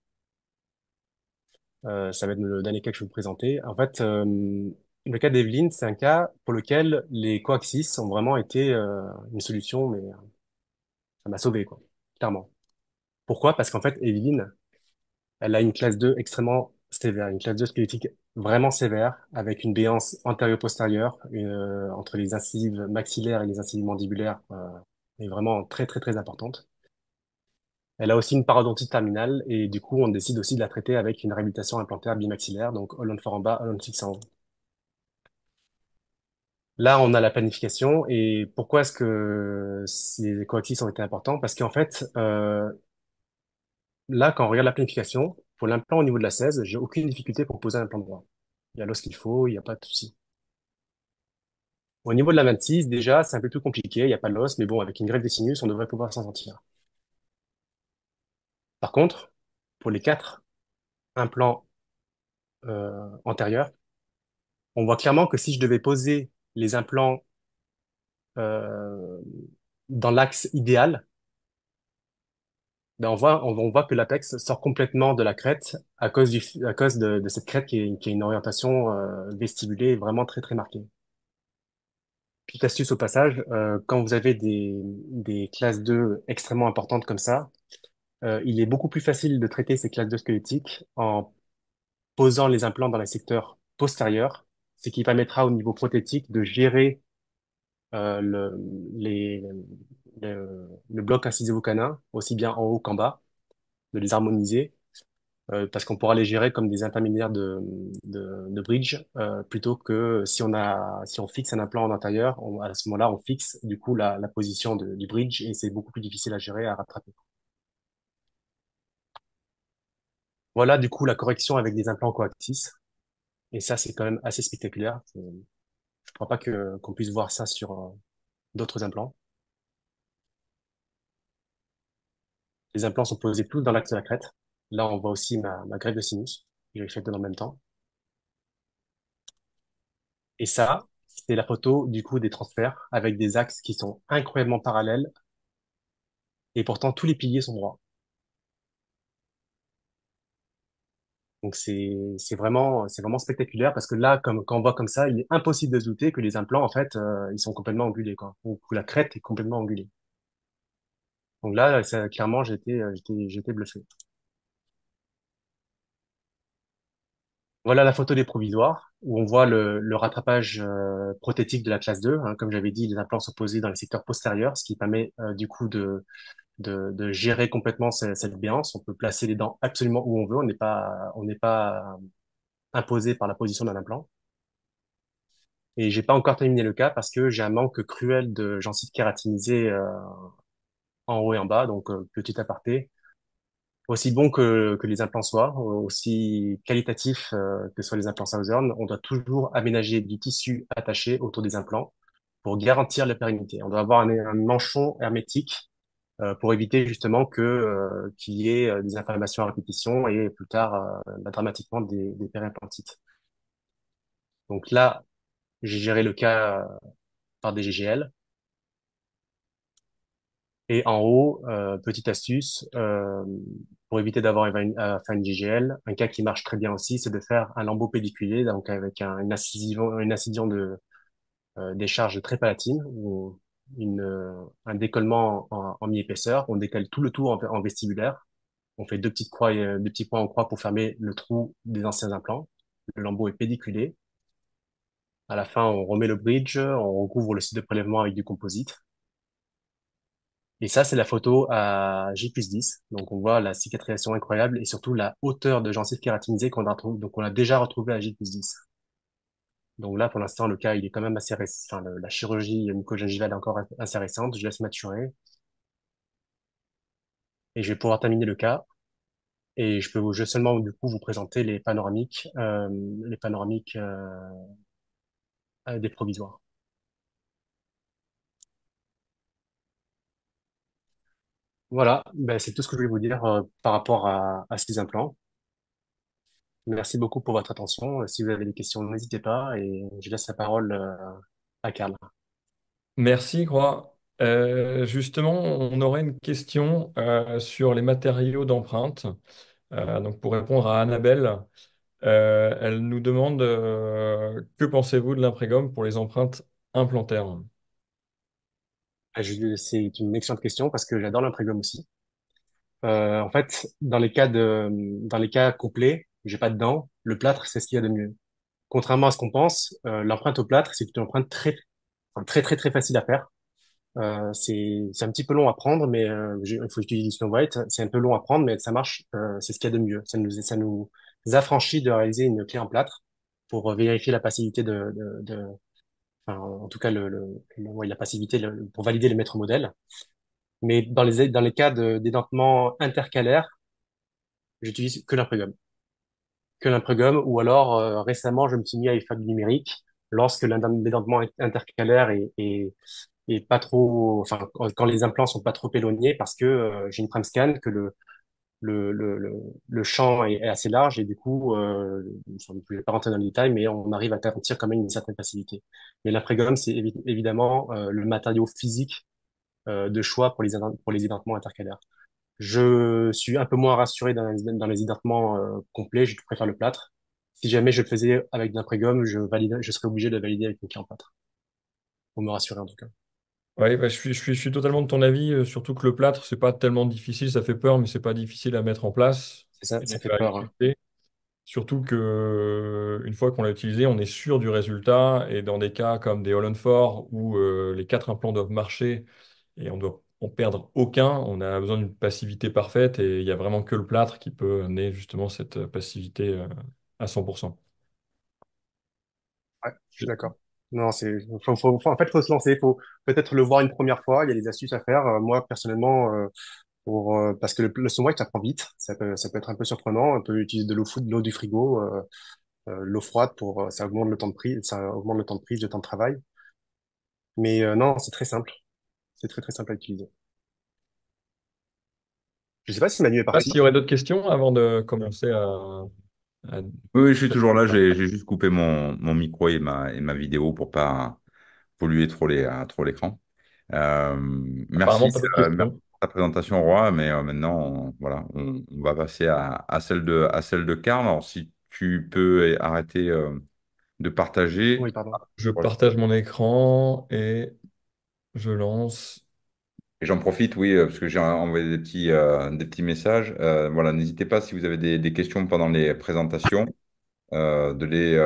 Ça va être le dernier cas que je vais vous présenter. En fait, le cas d'Evelyne, c'est un cas pour lequel les coaxis ont vraiment été une solution, mais ça m'a sauvé, quoi, clairement. Pourquoi? Parce qu'en fait, Evelyne, elle a une classe 2 extrêmement sévère, une classe 2 squelettique vraiment sévère, avec une béance antério-postérieure entre les incisives maxillaires et les incisives mandibulaires, est vraiment très très très importante. Elle a aussi une parodontite terminale et du coup, on décide aussi de la traiter avec une réhabilitation implantaire bimaxillaire, donc Hollande fort en bas, Hollande fixe en haut. Là, on a la planification et pourquoi est-ce que ces coaxis ont été importants? Parce qu'en fait, là, quand on regarde la planification, pour l'implant au niveau de la 16, j'ai aucune difficulté pour poser un implant droit. Il y a l'os qu'il faut, il n'y a pas de souci. Au niveau de la 26, déjà, c'est un peu plus compliqué, il n'y a pas l'os, mais bon, avec une greffe des sinus, on devrait pouvoir s'en sortir. Par contre, pour les quatre implants antérieurs, on voit clairement que si je devais poser les implants euh, dans l'axe idéal, ben on voit que l'apex sort complètement de la crête à cause de cette crête qui est une orientation vestibulée vraiment très très marquée. Petite astuce au passage, quand vous avez des classes 2 extrêmement importantes comme ça, il est beaucoup plus facile de traiter ces classes 2 squelettiques en posant les implants dans les secteurs postérieurs, ce qui permettra au niveau prothétique de gérer les, le bloc incisivo-canin, aussi bien en haut qu'en bas, de les harmoniser, parce qu'on pourra les gérer comme des intermédiaires de bridge, plutôt que si on fixe un implant en intérieur, à ce moment-là, on fixe du coup la position du bridge et c'est beaucoup plus difficile à gérer, à rattraper. Voilà du coup la correction avec des implants coaxies. Et ça, c'est quand même assez spectaculaire. Je crois pas que qu'on puisse voir ça sur d'autres implants. Les implants sont posés tous dans l'axe de la crête. Là, on voit aussi ma greffe de sinus. Je l'ai faite dans le même temps. Et ça, c'est la photo du coup des transferts avec des axes qui sont incroyablement parallèles et pourtant tous les piliers sont droits. Donc c'est vraiment spectaculaire parce que là, comme quand on voit comme ça, il est impossible de se douter que les implants en fait ils sont complètement angulés quoi, ou que la crête est complètement angulée. Donc là, ça, clairement, j'étais bluffé. Voilà la photo des provisoires, où on voit le rattrapage prothétique de la classe 2. Hein. Comme j'avais dit, les implants sont posés dans les secteurs postérieurs, ce qui permet du coup de gérer complètement cette béance. On peut placer les dents absolument où on veut, on n'est pas imposé par la position d'un implant. Et j'ai pas encore terminé le cas parce que j'ai un manque cruel de gencives kératinisées en haut et en bas, donc petit aparté. Aussi bon que les implants soient, aussi qualitatifs que soient les implants Southern, on doit toujours aménager du tissu attaché autour des implants pour garantir la pérennité. On doit avoir un manchon hermétique pour éviter justement qu'il y ait des inflammations à répétition et plus tard bah, dramatiquement des périimplantites. Donc là, j'ai géré le cas par des GGL. Et en haut, petite astuce, pour éviter d'avoir à faire une GGL, un cas qui marche très bien aussi, c'est de faire un lambeau pédiculé, donc avec une incision des charges très palatine, ou un décollement en mi-épaisseur. On décale tout le tout en vestibulaire. On fait deux petites croix, deux petits points en croix pour fermer le trou des anciens implants. Le lambeau est pédiculé. À la fin, on remet le bridge, on recouvre le site de prélèvement avec du composite. Et ça, c'est la photo à J+10. Donc, on voit la cicatrisation incroyable et surtout la hauteur de gencive kératinisée qu'on a retrouvé, donc on a déjà retrouvé à J+10. Donc là, pour l'instant, le cas, il est quand même assez récent. Enfin, la chirurgie mucogingivale est encore assez récente. Je laisse maturer et je vais pouvoir terminer le cas. Et je vais seulement, du coup, vous présenter les panoramiques, des provisoires. Voilà, ben, c'est tout ce que je voulais vous dire par rapport à ces implants. Merci beaucoup pour votre attention. Si vous avez des questions, n'hésitez pas et je laisse la parole à Karl. Merci, Croix. Justement, on aurait une question sur les matériaux d'empreinte. Donc, pour répondre à Annabelle, elle nous demande que pensez-vous de l'imprégum pour les empreintes implantaires? C'est une excellente question parce que j'adore l'imprégum aussi. En fait, dans les cas complets, j'ai pas de dents, le plâtre, c'est ce qu'il y a de mieux. Contrairement à ce qu'on pense, l'empreinte au plâtre, c'est une empreinte très facile à faire. C'est un petit peu long à prendre, mais il faut utiliser Snow White. C'est un peu long à prendre, mais ça marche. C'est ce qu'il y a de mieux. Ça nous affranchit de réaliser une clé en plâtre pour vérifier la passivité enfin, en tout cas ouais, la passivité pour valider le maître modèle. Mais dans les cas d'édentement intercalaire, j'utilise que l'impregum, ou alors récemment, je me suis mis à faire du numérique lorsque l'édentement intercalaire est pas trop, enfin quand les implants sont pas trop éloignés, parce que j'ai une tram scan que le, le, le, le champ est assez large et du coup, je ne vais pas rentrer dans le détail, mais on arrive à garantir quand même une certaine facilité. Mais l'impregum, c'est évidemment le matériau physique de choix pour les édentements intercalaires. Je suis un peu moins rassuré dans les édentements complets, je préfère le plâtre. Si jamais je le faisais avec de l'impregum, je serais obligé de valider avec une clé en plâtre, pour me rassurer en tout cas. Oui, bah, je suis totalement de ton avis, surtout que le plâtre, c'est pas tellement difficile, ça fait peur, mais c'est pas difficile à mettre en place C'est ça, et ça fait à peur, hein. utiliser. Surtout que une fois qu'on l'a utilisé, on est sûr du résultat. Et dans des cas comme des Holland 4 où les quatre implants doivent marcher et on doit en perdre aucun, on a besoin d'une passivité parfaite et il y a vraiment que le plâtre qui peut amener justement cette passivité à 100%. Ouais, je suis d'accord. Non, en fait, faut se lancer. Faut peut-être le voir une première fois. Il y a des astuces à faire. Moi, personnellement, parce que le saumon, ça prend vite. Ça peut être un peu surprenant. On peut utiliser de l'eau du frigo, l'eau froide ça augmente le temps de prise, ça augmente le temps de prise, le temps de travail. Mais non, c'est très simple. C'est très simple à utiliser. Je sais pas si Manu est Ah, s'il parti. y aurait d'autres questions avant de commencer à Oui, oui, je suis toujours passer. là. J'ai juste coupé mon micro et ma vidéo pour pas polluer trop l'écran. Euh, Apparemment, merci, pas d'autres merci questions. pour ta présentation, Roi. Mais maintenant, voilà, on va passer à celle de Karl. Alors, si tu peux arrêter de Oui, partager. pardon. Je Voilà. partage mon écran et je lance. Et j'en profite, oui, parce que j'ai envoyé des petits messages. Voilà, n'hésitez pas si vous avez des questions pendant les présentations, de les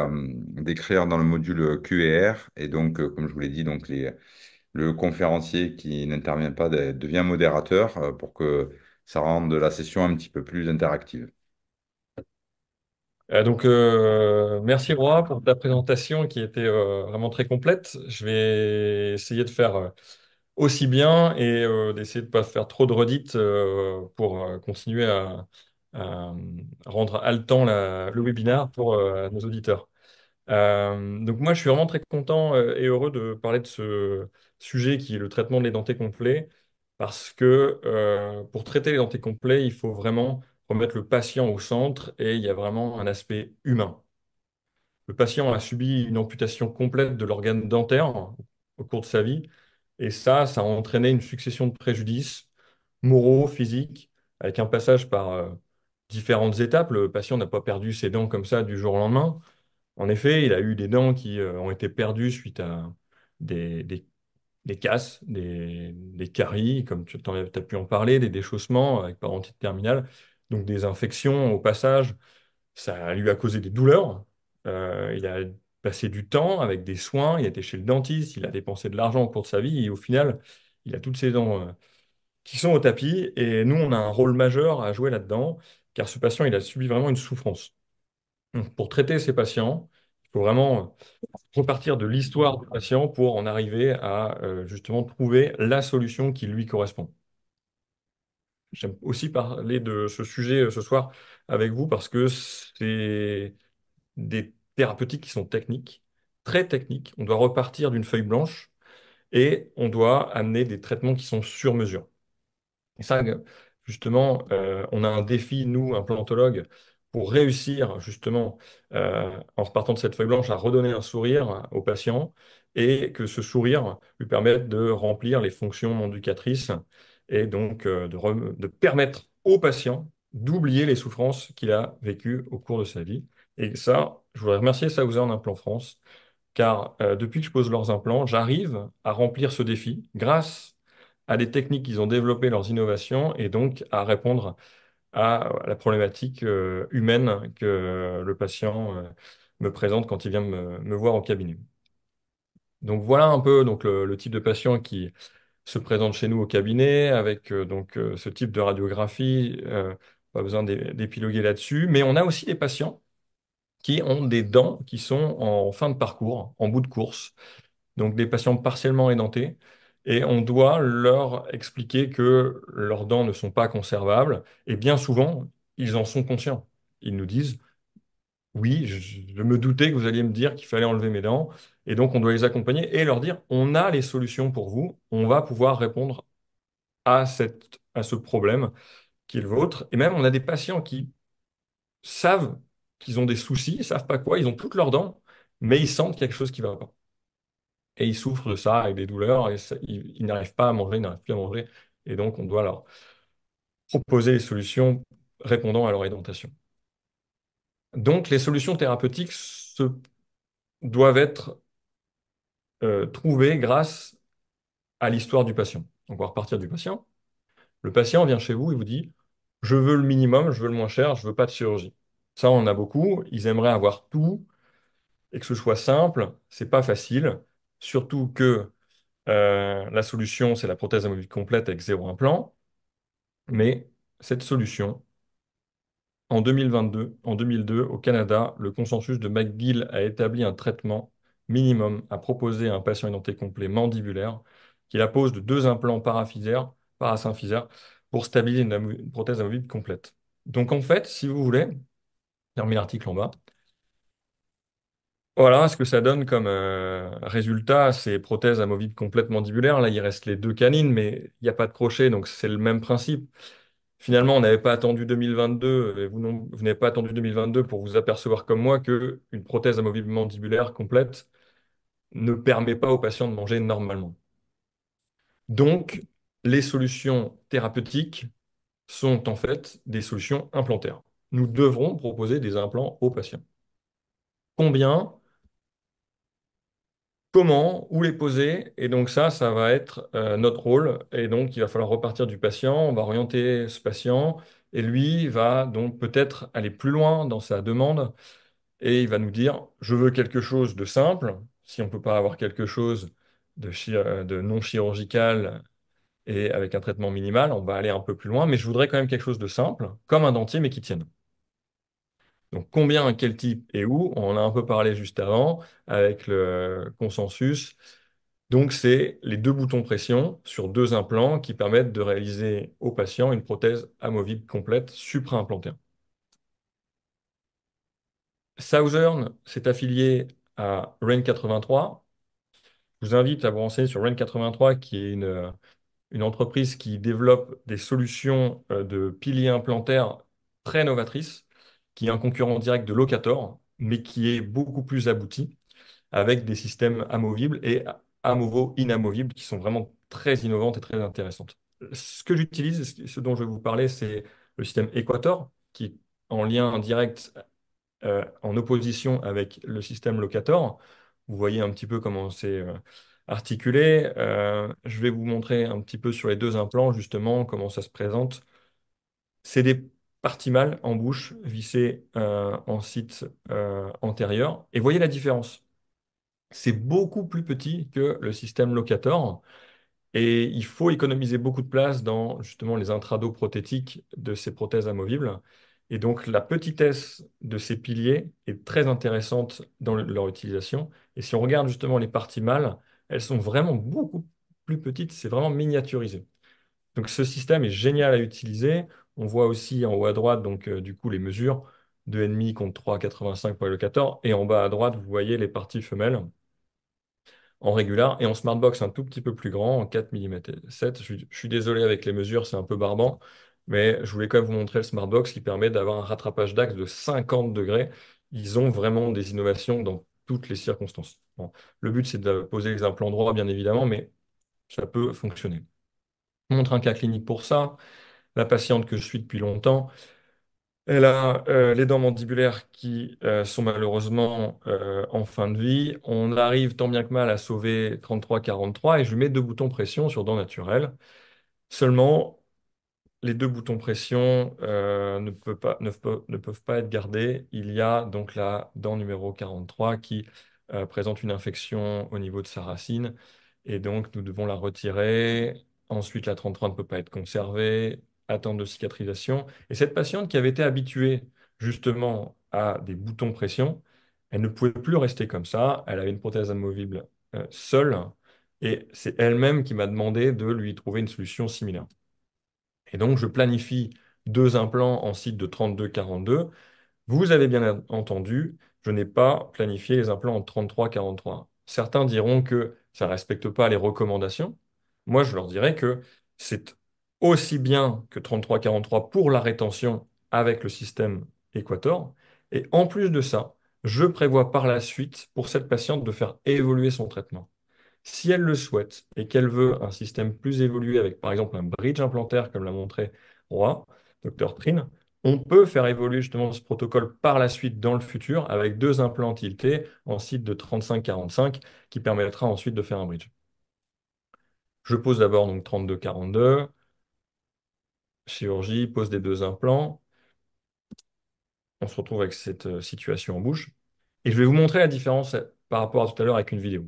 d'écrire dans le module Q&R. Et donc, comme je vous l'ai dit, donc le conférencier qui n'intervient pas devient modérateur pour que ça rende la session un petit peu plus interactive. Merci Roi pour ta présentation qui était vraiment très complète. Je vais essayer de faire aussi bien et d'essayer de ne pas faire trop de redites pour continuer à rendre haletant le webinaire pour nos auditeurs. Donc moi, je suis vraiment très content et heureux de parler de ce sujet qui est le traitement de l'édenté complet, parce que pour traiter l'édenté complet, il faut vraiment remettre le patient au centre et il y a vraiment un aspect humain. Le patient a subi une amputation complète de l'organe dentaire au cours de sa vie, et ça a entraîné une succession de préjudices moraux, physiques, avec un passage par différentes étapes. Le patient n'a pas perdu ses dents comme ça du jour au lendemain. En effet, il a eu des dents qui ont été perdues suite à des, des, des casses, des caries, comme tu as pu en parler, des déchaussements avec parotite terminale, donc des infections au passage. Ça lui a causé des douleurs. Il a passé du temps avec des soins, il a été chez le dentiste, il a dépensé de l'argent au cours de sa vie et au final, il a toutes ses dents qui sont au tapis et nous, on a un rôle majeur à jouer là-dedans car ce patient, il a subi vraiment une souffrance. Donc, pour traiter ces patients, il faut vraiment repartir de l'histoire du patient pour en arriver à justement trouver la solution qui lui correspond. J'aime aussi parler de ce sujet ce soir avec vous parce que c'est des thérapeutiques qui sont techniques, très techniques. On doit repartir d'une feuille blanche et on doit amener des traitements qui sont sur mesure. Et ça, justement, on a un défi, nous, implantologues, pour réussir, justement, en repartant de cette feuille blanche, à redonner un sourire au patient et que ce sourire lui permette de remplir les fonctions non éducatrices et donc de permettre au patient d'oublier les souffrances qu'il a vécues au cours de sa vie. Et ça, je voudrais remercier Southern Implant France, car depuis que je pose leurs implants, j'arrive à remplir ce défi grâce à des techniques qu'ils ont développées, leurs innovations, et donc à répondre à la problématique humaine que le patient me présente quand il vient me voir au cabinet. Donc voilà un peu donc, le type de patient qui se présente chez nous au cabinet avec ce type de radiographie. Pas besoin d'épiloguer là-dessus, mais on a aussi des patients qui ont des dents qui sont en fin de parcours, en bout de course, donc des patients partiellement édentés, et on doit leur expliquer que leurs dents ne sont pas conservables, et bien souvent, ils en sont conscients. Ils nous disent, oui, je me doutais que vous alliez me dire qu'il fallait enlever mes dents, et donc on doit les accompagner et leur dire, on a les solutions pour vous, on va pouvoir répondre à ce problème qui est le vôtre, et même on a des patients qui savent qu'ils ont des soucis, ils savent pas quoi, ils ont toutes leurs dents, mais ils sentent quelque chose qui va pas. Et ils souffrent de ça avec des douleurs et ils n'arrivent pas à manger, ils n'arrivent plus à manger. Et donc, on doit leur proposer des solutions répondant à leur alimentation. Donc, les solutions thérapeutiques doivent être trouvées grâce à l'histoire du patient. Donc, on va repartir du patient. Le patient vient chez vous et vous dit, je veux le minimum, je veux le moins cher, je veux pas de chirurgie. Ça, on en a beaucoup. Ils aimeraient avoir tout et que ce soit simple. C'est pas facile. Surtout que la solution, c'est la prothèse amovible complète avec zéro implant. Mais cette solution, en 2022, en 2002, au Canada, le consensus de McGill a établi un traitement minimum à proposer à un patient édenté complet mandibulaire qui la pose de deux implants parasymphysaires pour stabiliser une prothèse amovible complète. Donc en fait, si vous voulez, j'ai remis l'article en bas, voilà ce que ça donne comme résultat, ces prothèses amovibles complètes mandibulaires. Là, il reste les deux canines, mais il n'y a pas de crochet, donc c'est le même principe. Finalement, on n'avait pas attendu 2022, et vous n'avez pas attendu 2022 pour vous apercevoir comme moi que une prothèse amovible mandibulaire complète ne permet pas aux patients de manger normalement. Donc, les solutions thérapeutiques sont en fait des solutions implantaires. Nous devrons proposer des implants aux patients. Combien, comment, où les poser? Et donc ça va être notre rôle. Et donc, il va falloir repartir du patient, on va orienter ce patient, et lui va donc peut-être aller plus loin dans sa demande et il va nous dire, je veux quelque chose de simple. Si on ne peut pas avoir quelque chose de non chirurgical et avec un traitement minimal, on va aller un peu plus loin, mais je voudrais quand même quelque chose de simple, comme un dentier, mais qui tienne. Donc combien, quel type et où, on en a un peu parlé juste avant avec le consensus. Donc c'est les deux boutons pression sur deux implants qui permettent de réaliser au patient une prothèse amovible complète supra-implantée. Southern s'est affilié à Rain 83. Je vous invite à vous renseigner sur Rain 83, qui est une entreprise qui développe des solutions de piliers implantaires très novatrices, qui est un concurrent direct de Locator, mais qui est beaucoup plus abouti, avec des systèmes amovibles et amovo-inamovibles qui sont vraiment très innovantes et très intéressantes. Ce que j'utilise, ce dont je vais vous parler, c'est le système Equator, qui est en lien direct en opposition avec le système Locator. Vous voyez un petit peu comment c'est articulé. Je vais vous montrer un petit peu sur les deux implants, justement, comment ça se présente. C'est des parties mâles en bouche vissées en site antérieur. Et voyez la différence. C'est beaucoup plus petit que le système Locator. Et il faut économiser beaucoup de place dans justement les intrados prothétiques de ces prothèses amovibles. Et donc la petitesse de ces piliers est très intéressante dans leur utilisation. Et si on regarde justement les parties mâles, elles sont vraiment beaucoup plus petites, c'est vraiment miniaturisé. Donc ce système est génial à utiliser. On voit aussi en haut à droite donc du coup les mesures 2,5 contre 3,85 pour le locator. Et en bas à droite, vous voyez les parties femelles en régular et en Smartbox un tout petit peu plus grand, en 4 mm 7. Je suis désolé avec les mesures, c'est un peu barbant, mais je voulais quand même vous montrer le Smartbox qui permet d'avoir un rattrapage d'axe de 50 degrés. Ils ont vraiment des innovations dans toutes les circonstances. Bon, le but, c'est de poser les implants droits, bien évidemment, mais ça peut fonctionner. Je vous montre un cas clinique pour ça. La patiente que je suis depuis longtemps, elle a les dents mandibulaires qui sont malheureusement en fin de vie. On arrive tant bien que mal à sauver 33-43 et je lui mets deux boutons pression sur dents naturelles. Seulement, les deux boutons pression ne peuvent pas être gardés. Il y a donc la dent numéro 43 qui présente une infection au niveau de sa racine et donc nous devons la retirer. Ensuite, la 33 ne peut pas être conservée, attente de cicatrisation. Et cette patiente qui avait été habituée justement à des boutons pression, elle ne pouvait plus rester comme ça. Elle avait une prothèse amovible seule et c'est elle-même qui m'a demandé de lui trouver une solution similaire. Et donc, je planifie deux implants en site de 32-42. Vous avez bien entendu, je n'ai pas planifié les implants en 33-43. Certains diront que ça ne respecte pas les recommandations. Moi, je leur dirais que c'est aussi bien que 33-43 pour la rétention avec le système Equator. Et en plus de ça, je prévois par la suite pour cette patiente de faire évoluer son traitement. Si elle le souhaite et qu'elle veut un système plus évolué avec par exemple un bridge implantaire, comme l'a montré Roy, Dr. Trin, on peut faire évoluer justement ce protocole par la suite dans le futur avec deux implants tiltés en site de 35-45 qui permettra ensuite de faire un bridge. Je pose d'abord donc 32-42, chirurgie, pose des deux implants. On se retrouve avec cette situation en bouche. Et je vais vous montrer la différence par rapport à tout à l'heure avec une vidéo.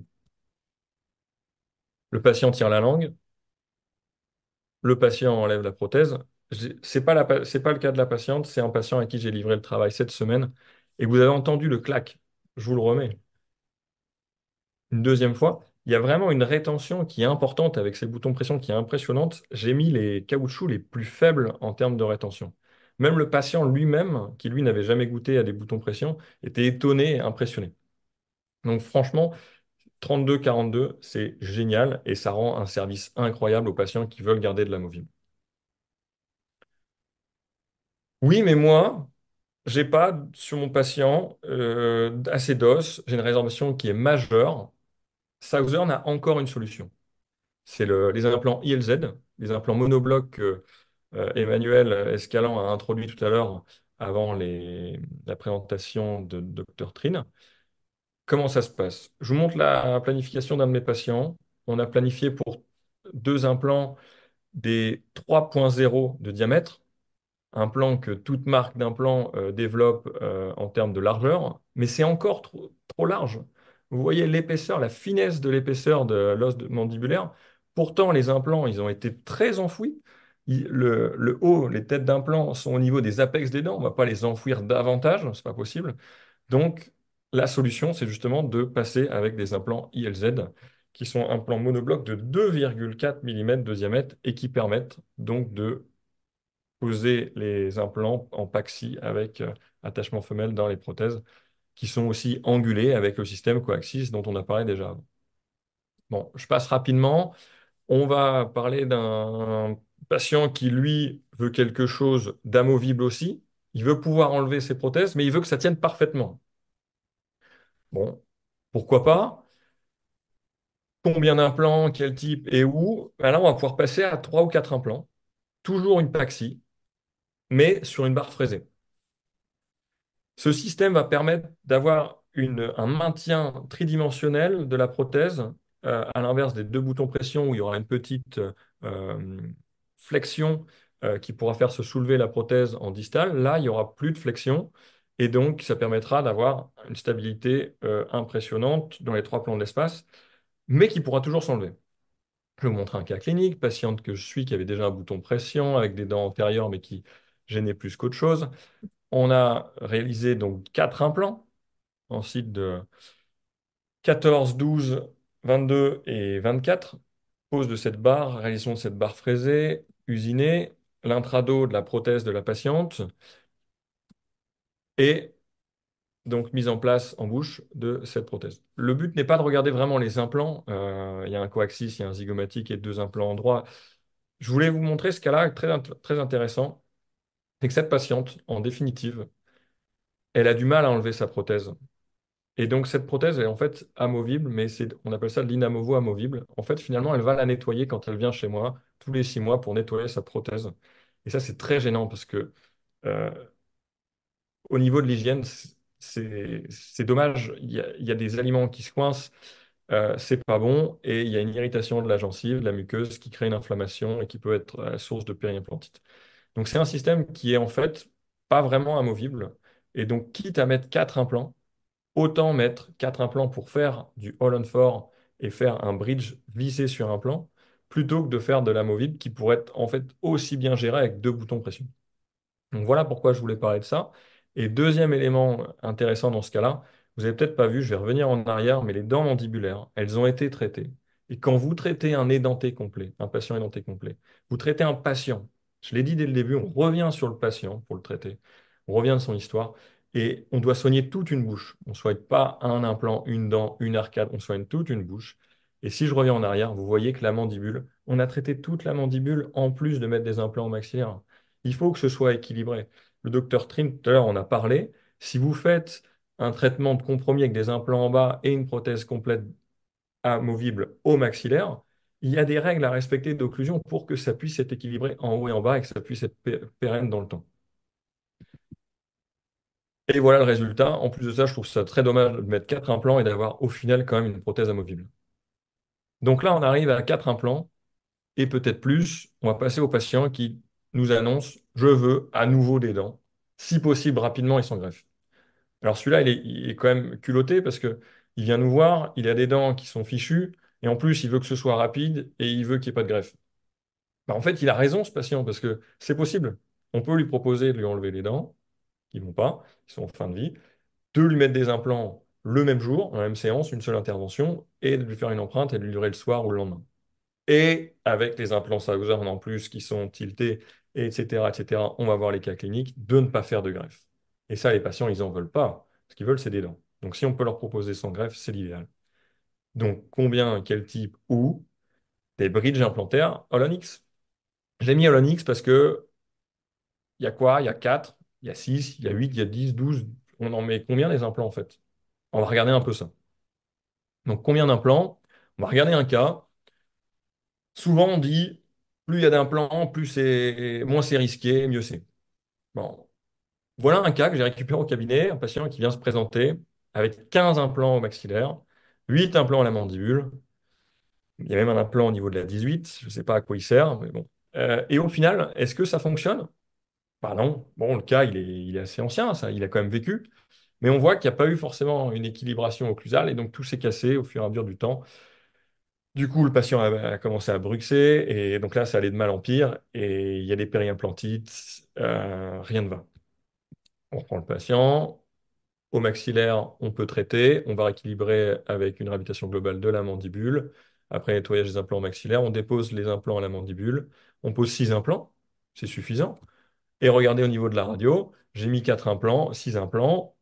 Le patient tire la langue. Le patient enlève la prothèse. C'est pas le cas de la patiente, c'est un patient à qui j'ai livré le travail cette semaine. Et vous avez entendu le clac. Je vous le remets. Une deuxième fois, il y a vraiment une rétention qui est importante avec ces boutons pression qui est impressionnante. J'ai mis les caoutchoucs les plus faibles en termes de rétention. Même le patient lui-même, qui lui n'avait jamais goûté à des boutons pression, était étonné et impressionné. Donc franchement, 32-42, c'est génial et ça rend un service incroyable aux patients qui veulent garder de l'amovible. Oui, mais moi, j'ai pas sur mon patient assez d'os. J'ai une résorption qui est majeure. Southern a encore une solution. C'est les implants ILZ, les implants monoblocs que Emmanuel Escalan a introduit tout à l'heure avant la présentation de Dr. Trin. Comment ça se passe? Je vous montre la planification d'un de mes patients. On a planifié pour deux implants des 3,0 de diamètre, un plan que toute marque d'implant développe en termes de largeur, mais c'est encore trop large. Vous voyez l'épaisseur, la finesse de l'épaisseur de mandibulaire. Pourtant, les implants, ils ont été très enfouis. Le haut, les têtes d'implant sont au niveau des apex des dents. On ne va pas les enfouir davantage, c'est pas possible. Donc, la solution, c'est justement de passer avec des implants ILZ, qui sont implants monoblocs de 2,4 mm de diamètre et qui permettent donc de poser les implants en Paxi avec attachement femelle dans les prothèses, qui sont aussi angulés avec le système coaxis dont on a parlé déjà avant. Bon, je passe rapidement. On va parler d'un patient qui, lui, veut quelque chose d'amovible aussi. Il veut pouvoir enlever ses prothèses, mais il veut que ça tienne parfaitement. Bon, pourquoi pas? Combien d'implants, quel type et où? Ben là, on va pouvoir passer à 3 ou 4 implants. Toujours une Paxi, mais sur une barre fraisée. Ce système va permettre d'avoir un maintien tridimensionnel de la prothèse, à l'inverse des deux boutons pression où il y aura une petite euh, flexion qui pourra faire se soulever la prothèse en distal. Là, il n'y aura plus de flexion et donc ça permettra d'avoir une stabilité impressionnante dans les trois plans d'espace, mais qui pourra toujours s'enlever. Je vais vous montrer un cas clinique, patiente que je suis qui avait déjà un bouton pression avec des dents antérieures mais qui gênait plus qu'autre chose. On a réalisé donc 4 implants en site de 14, 12, 22 et 24. Pose de cette barre, réalisation de cette barre fraisée, usinée, l'intrado de la prothèse de la patiente et donc mise en place en bouche de cette prothèse. Le but n'est pas de regarder vraiment les implants. Il y a un coaxis, il y a un zygomatique et deux implants en droit. Je voulais vous montrer ce cas-là très intéressant. C'est que cette patiente, en définitive, elle a du mal à enlever sa prothèse. Et donc cette prothèse est en fait amovible, mais on appelle ça de l'inamovo amovible. En fait, finalement, elle va la nettoyer quand elle vient chez moi, tous les 6 mois, pour nettoyer sa prothèse. Et ça, c'est très gênant parce que euh, au niveau de l'hygiène, c'est dommage. Il y a des aliments qui se coincent, c'est pas bon, et il y a une irritation de la gencive, de la muqueuse, qui crée une inflammation et qui peut être la source de périimplantite. Donc c'est un système qui est en fait pas vraiment amovible. Et donc, quitte à mettre 4 implants, autant mettre 4 implants pour faire du All-on-4 et faire un bridge vissé sur un plan, plutôt que de faire de l'amovible qui pourrait être en fait aussi bien géré avec 2 boutons pression. Donc voilà pourquoi je voulais parler de ça. Et deuxième élément intéressant dans ce cas-là, vous avez peut-être pas vu, je vais revenir en arrière, mais les dents mandibulaires, elles ont été traitées. Et quand vous traitez un édenté complet, un patient édenté complet, vous traitez un patient. Je l'ai dit dès le début, on revient sur le patient pour le traiter. On revient de son histoire. Et on doit soigner toute une bouche. On ne soigne pas un implant, une dent, une arcade, on soigne toute une bouche. Et si je reviens en arrière, vous voyez que la mandibule, on a traité toute la mandibule en plus de mettre des implants maxillaires. Il faut que ce soit équilibré. Le docteur Trim, tout à l'heure, on a parlé. Si vous faites un traitement de compromis avec des implants en bas et une prothèse complète amovible au maxillaire, il y a des règles à respecter d'occlusion pour que ça puisse être équilibré en haut et en bas et que ça puisse être pérenne dans le temps. Et voilà le résultat. En plus de ça, je trouve ça très dommage de mettre 4 implants et d'avoir au final quand même une prothèse amovible. Donc là, on arrive à 4 implants et peut-être plus. On va passer au patient qui nous annonce, je veux à nouveau des dents, si possible rapidement et sans greffe. Alors celui-là, il est quand même culotté parce que il vient nous voir, il a des dents qui sont fichues et en plus, il veut que ce soit rapide et il veut qu'il n'y ait pas de greffe. Bah, en fait, il a raison, ce patient, parce que c'est possible. On peut lui proposer de lui enlever les dents, qui vont pas, qui sont en fin de vie, de lui mettre des implants le même jour, en même séance, une seule intervention, et de lui faire une empreinte et de lui durer le soir ou le lendemain. Et avec les implants Sauser en plus qui sont tiltés, etc., on va voir les cas cliniques de ne pas faire de greffe. Et ça, les patients, ils n'en veulent pas. Ce qu'ils veulent, c'est des dents. Donc, si on peut leur proposer sans greffe, c'est l'idéal. Donc, combien, quel type, où? Des bridges implantaires All-on-X. J'ai mis All-on-X parce que il y a quoi? Il y a 4, il y a 6, il y a 8, il y a 10, 12. On en met combien des implants en fait? On va regarder un peu ça. Donc, combien d'implants? On va regarder un cas. Souvent, on dit, plus il y a d'implants, moins c'est risqué, mieux c'est. Bon, voilà un cas que j'ai récupéré au cabinet, un patient qui vient se présenter avec 15 implants au maxillaire, 8 implants à la mandibule. Il y a même un implant au niveau de la 18, je ne sais pas à quoi il sert, mais bon. Et au final, est-ce que ça fonctionne? Bah non. Bon, le cas, il est assez ancien, ça, il a quand même vécu. Mais on voit qu'il n'y a pas eu forcément une équilibration occlusale et donc tout s'est cassé au fur et à mesure du temps. Du coup, le patient a commencé à bruxer et donc là, ça allait de mal en pire et il y a des périimplantites, rien ne va. On reprend le patient. Au maxillaire, on peut traiter. On va rééquilibrer avec une réhabilitation globale de la mandibule. Après nettoyage des implants maxillaires, on dépose les implants à la mandibule. On pose 6 implants, c'est suffisant. Et regardez au niveau de la radio, j'ai mis 4 implants, 6 implants.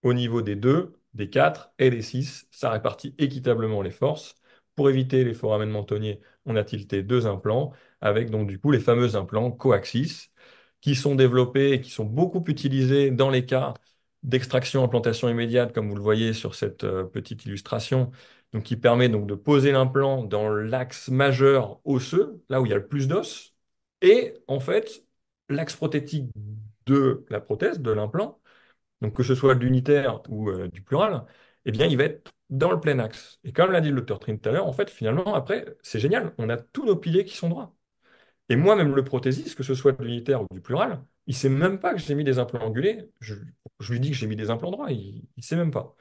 Au niveau des 2, des 4 et des 6, ça répartit équitablement les forces. Pour éviter les foramen mentonniers, on a tilté 2 implants avec donc du coup les fameux implants coaxis qui sont développés et qui sont beaucoup utilisés dans les cas d'extraction implantation immédiate, comme vous le voyez sur cette petite illustration, donc qui permet donc de poser l'implant dans l'axe majeur osseux, là où il y a le plus d'os, et en fait l'axe prothétique de la prothèse, de l'implant, donc que ce soit de l'unitaire ou du plural, eh bien, il va être dans le plein axe. Et comme l'a dit le docteur Trin tout à l'heure, en fait, finalement, après, c'est génial, on a tous nos piliers qui sont droits. Et moi, même le prothésiste, que ce soit de l'unitaire ou du plural, il sait même pas que j'ai mis des implants angulés. Je lui dis que j'ai mis des implants droits, il sait même pas.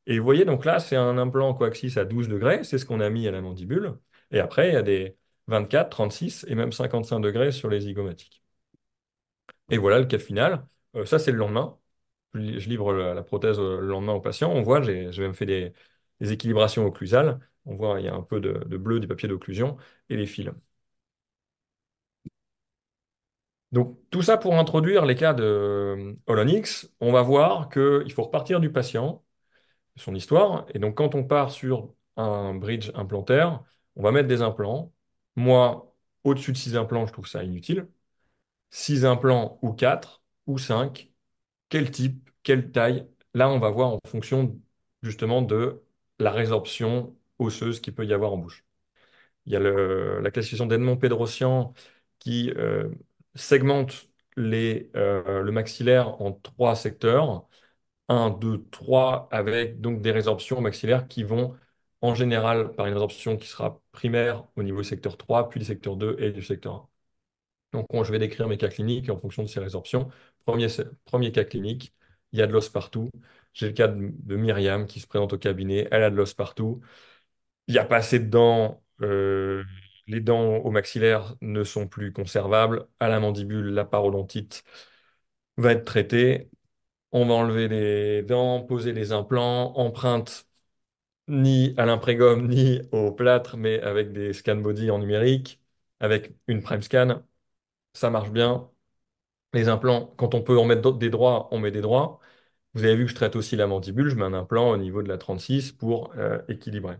Et vous voyez, donc là, c'est un implant coaxis à 12 degrés, c'est ce qu'on a mis à la mandibule. Et après, il y a des 24, 36 et même 55 degrés sur les zygomatiques. Et voilà le cas final. Ça, c'est le lendemain. Je livre la prothèse le lendemain au patient. On voit, j'ai même fait des équilibrations occlusales. On voit, il y a un peu de bleu du papier d'occlusion et les fils. Donc, tout ça pour introduire les cas de Holonix, on va voir qu'il faut repartir du patient, son histoire. Et donc, quand on part sur un bridge implantaire, on va mettre des implants. Moi, au-dessus de 6 implants, je trouve ça inutile. 6 implants ou 4 ou 5, quel type, quelle taille. Là, on va voir en fonction justement de la résorption osseuse qu'il peut y avoir en bouche. Il y a la classification d'Edmond Pédrossian qui segmente le maxillaire en 3 secteurs. Un, 2, 3, avec donc des résorptions maxillaires qui vont en général par une résorption qui sera primaire au niveau secteur 3, puis du secteur 2 et du secteur 1. Donc, je vais décrire mes cas cliniques en fonction de ces résorptions. Premier cas clinique, il y a de l'os partout. J'ai le cas de Myriam qui se présente au cabinet, elle a de l'os partout. Il n'y a pas assez de dents. Les dents au maxillaire ne sont plus conservables. À la mandibule, la parodontite va être traitée. On va enlever les dents, poser les implants, empreinte ni à l'imprégomme ni au plâtre, mais avec des scan body en numérique, avec une prime scan. Ça marche bien. Les implants, quand on peut en mettre des droits, on met des droits. Vous avez vu que je traite aussi la mandibule. Je mets un implant au niveau de la 36 pour équilibrer.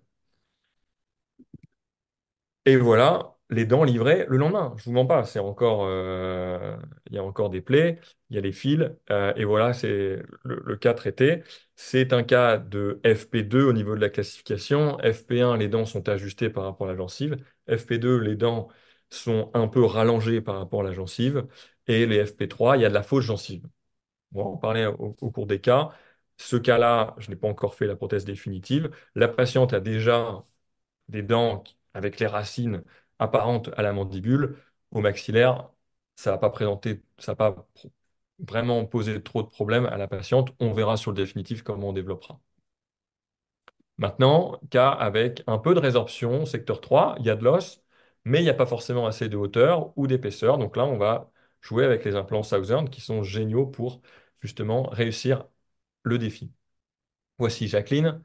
Et voilà, les dents livrées le lendemain. Je vous mens pas, il y a encore des plaies, il y a des fils, et voilà, c'est le cas traité. C'est un cas de FP2 au niveau de la classification. FP1, les dents sont ajustées par rapport à la gencive. FP2, les dents sont un peu rallongées par rapport à la gencive. Et les FP3, il y a de la fausse gencive. On va en parler au cours des cas. Ce cas-là, je n'ai pas encore fait la prothèse définitive. La patiente a déjà des dents avec les racines apparentes à la mandibule, au maxillaire, ça va pas vraiment poser trop de problèmes à la patiente. On verra sur le définitif comment on développera. Maintenant, cas avec un peu de résorption, secteur 3, il y a de l'os, mais il n'y a pas forcément assez de hauteur ou d'épaisseur. Donc là, on va jouer avec les implants Southern qui sont géniaux pour justement réussir le défi. Voici Jacqueline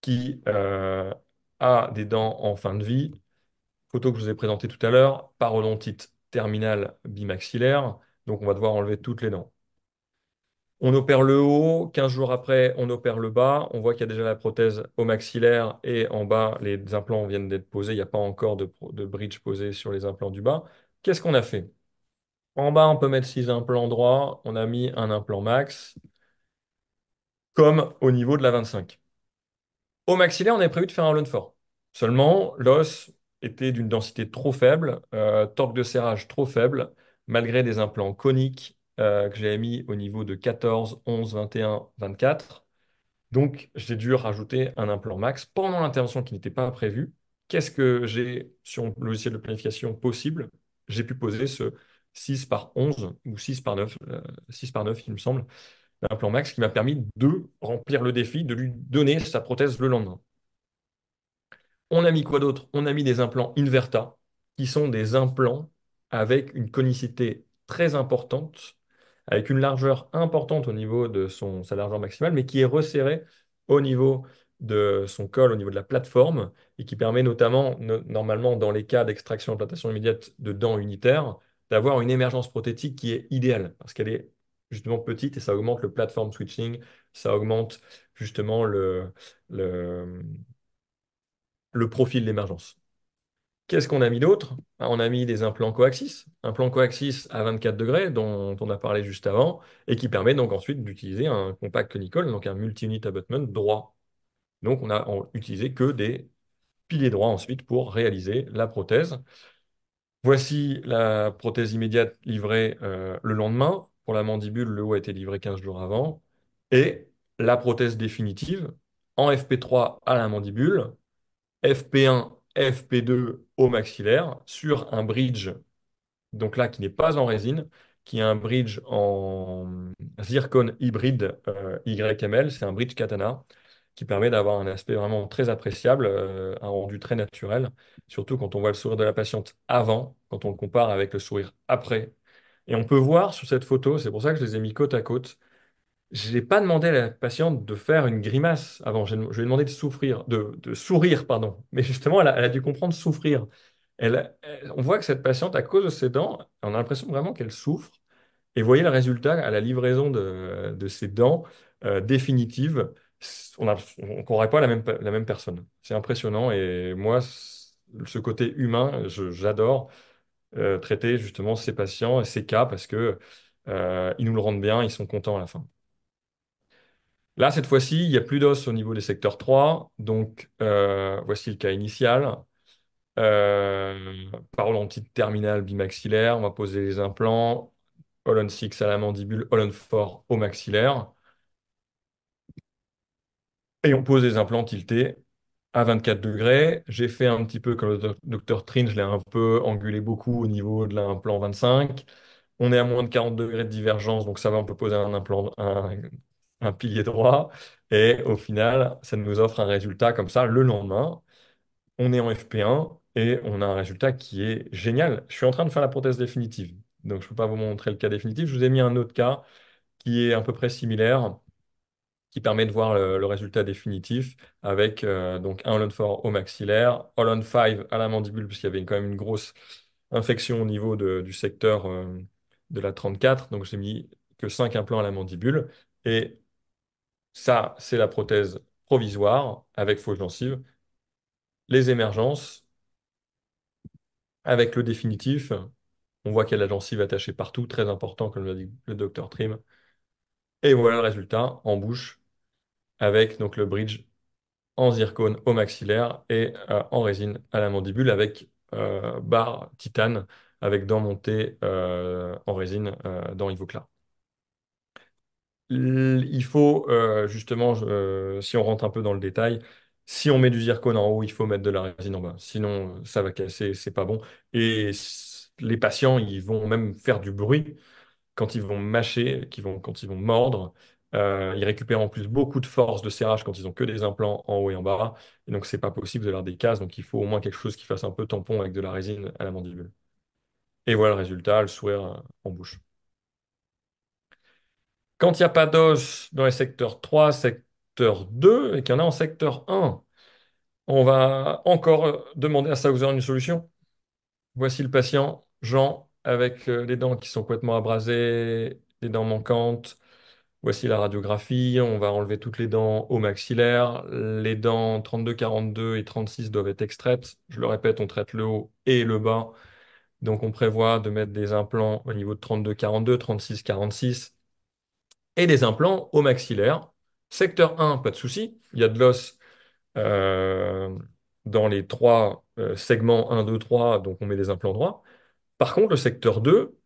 qui a des dents en fin de vie. Photo que je vous ai présentée tout à l'heure, parodontite terminale bimaxillaire. Donc, on va devoir enlever toutes les dents. On opère le haut, 15 jours après, on opère le bas. On voit qu'il y a déjà la prothèse au maxillaire et en bas, les implants viennent d'être posés. Il n'y a pas encore de bridge posé sur les implants du bas. Qu'est-ce qu'on a fait? En bas, on peut mettre 6 implants droits. On a mis un implant max, comme au niveau de la 25. Au maxillaire, on avait prévu de faire un Lone fort. Seulement, l'os était d'une densité trop faible, torque de serrage trop faible, malgré des implants coniques que j'avais mis au niveau de 14, 11, 21, 24. Donc, j'ai dû rajouter un implant max pendant l'intervention qui n'était pas prévue. Qu'est-ce que j'ai sur le logiciel de planification possible? J'ai pu poser ce 6 par 11 ou 6 par 9, 6 par 9, il me semble, l'implant max qui m'a permis de remplir le défi, de lui donner sa prothèse le lendemain. On a mis quoi d'autre? On a mis des implants Inverta, qui sont des implants avec une conicité très importante, avec une largeur importante au niveau de sa largeur maximale, mais qui est resserrée au niveau de son col, au niveau de la plateforme, et qui permet notamment, normalement, dans les cas d'extraction d'implantation immédiate de dents unitaires, d'avoir une émergence prothétique qui est idéale, parce qu'elle est justement petite et ça augmente le platform switching, ça augmente justement le, le profil d'émergence. Qu'est-ce qu'on a mis d'autre? Ah, on a mis des implants coaxis, un plan coaxis à 24 degrés dont on a parlé juste avant, et qui permet donc ensuite d'utiliser un compact conical, donc un multi-unit abutment droit. Donc on a utilisé que des piliers droits ensuite pour réaliser la prothèse. Voici la prothèse immédiate livrée le lendemain. Pour la mandibule, le haut a été livré 15 jours avant. Et la prothèse définitive en FP3 à la mandibule, FP1, FP2 au maxillaire sur un bridge, donc là qui n'est pas en résine, qui est un bridge en zircone hybride YML, c'est un bridge katana qui permet d'avoir un aspect vraiment très appréciable, un rendu très naturel, surtout quand on voit le sourire de la patiente avant, quand on le compare avec le sourire après. Et on peut voir sur cette photo, c'est pour ça que je les ai mis côte à côte, je n'ai pas demandé à la patiente de faire une grimace avant. Je lui ai demandé de souffrir, de sourire, pardon. Mais justement, elle a dû comprendre souffrir. On voit que cette patiente, à cause de ses dents, on a l'impression vraiment qu'elle souffre. Et voyez le résultat à la livraison de ces dents définitives. On n'aurait pas la même personne. C'est impressionnant. Et moi, ce côté humain, j'adore traiter justement ces patients et ces cas parce que ils nous le rendent bien, ils sont contents à la fin. Là, cette fois-ci, il n'y a plus d'os au niveau des secteurs 3. Donc, voici le cas initial. Parodontite terminale bimaxillaire, on va poser les implants. Holon 6 à la mandibule, Holon 4 au maxillaire. Et on pose des implants tiltés à 24 degrés. J'ai fait un petit peu comme le docteur Trin, je l'ai un peu angulé beaucoup au niveau de l'implant 25. On est à moins de 40 degrés de divergence, donc ça va, on peut poser un implant, un pilier droit. Et au final, ça nous offre un résultat comme ça le lendemain. On est en FP1 et on a un résultat qui est génial. Je suis en train de faire la prothèse définitive. Donc je ne peux pas vous montrer le cas définitif. Je vous ai mis un autre cas qui est à peu près similaire, qui permet de voir le résultat définitif avec donc un Holland 4 au maxillaire, Holland 5 à la mandibule, puisqu'il y avait quand même une grosse infection au niveau du secteur de la 34. Donc j'ai mis que 5 implants à la mandibule. Et ça, c'est la prothèse provisoire avec fausse gencive. Les émergences avec le définitif, on voit qu'il y a la gencive attachée partout, très important, comme l'a dit le docteur Trim. Et voilà le résultat en bouche avec donc le bridge en zircone au maxillaire et en résine à la mandibule avec barre titane avec dents montées en résine dans Ivoclar. Il faut justement, si on rentre un peu dans le détail, si on met du zircone en haut, il faut mettre de la résine en bas. Sinon, ça va casser, c'est pas bon. Et les patients, ils vont même faire du bruit quand ils vont mâcher, quand ils vont mordre. Ils récupèrent en plus beaucoup de force de serrage quand ils ont que des implants en haut et en bas. Et donc, c'est pas possible de leur des cases. Donc, il faut au moins quelque chose qui fasse un peu tampon avec de la résine à la mandibule. Et voilà le résultat, le sourire en bouche. Quand il n'y a pas d'os dans les secteurs 3, secteur 2, et qu'il y en a en secteur 1, on va encore demander à Sauser une solution. Voici le patient, Jean, avec les dents qui sont complètement abrasées, les dents manquantes. Voici la radiographie. On va enlever toutes les dents au maxillaire. Les dents 32, 42 et 36 doivent être extraites. Je le répète, on traite le haut et le bas. Donc on prévoit de mettre des implants au niveau de 32, 42, 36, 46 et des implants au maxillaire. Secteur 1, pas de souci. Il y a de l'os euh, dans les trois segments 1, 2, 3, donc on met des implants droits. Par contre, le secteur 2,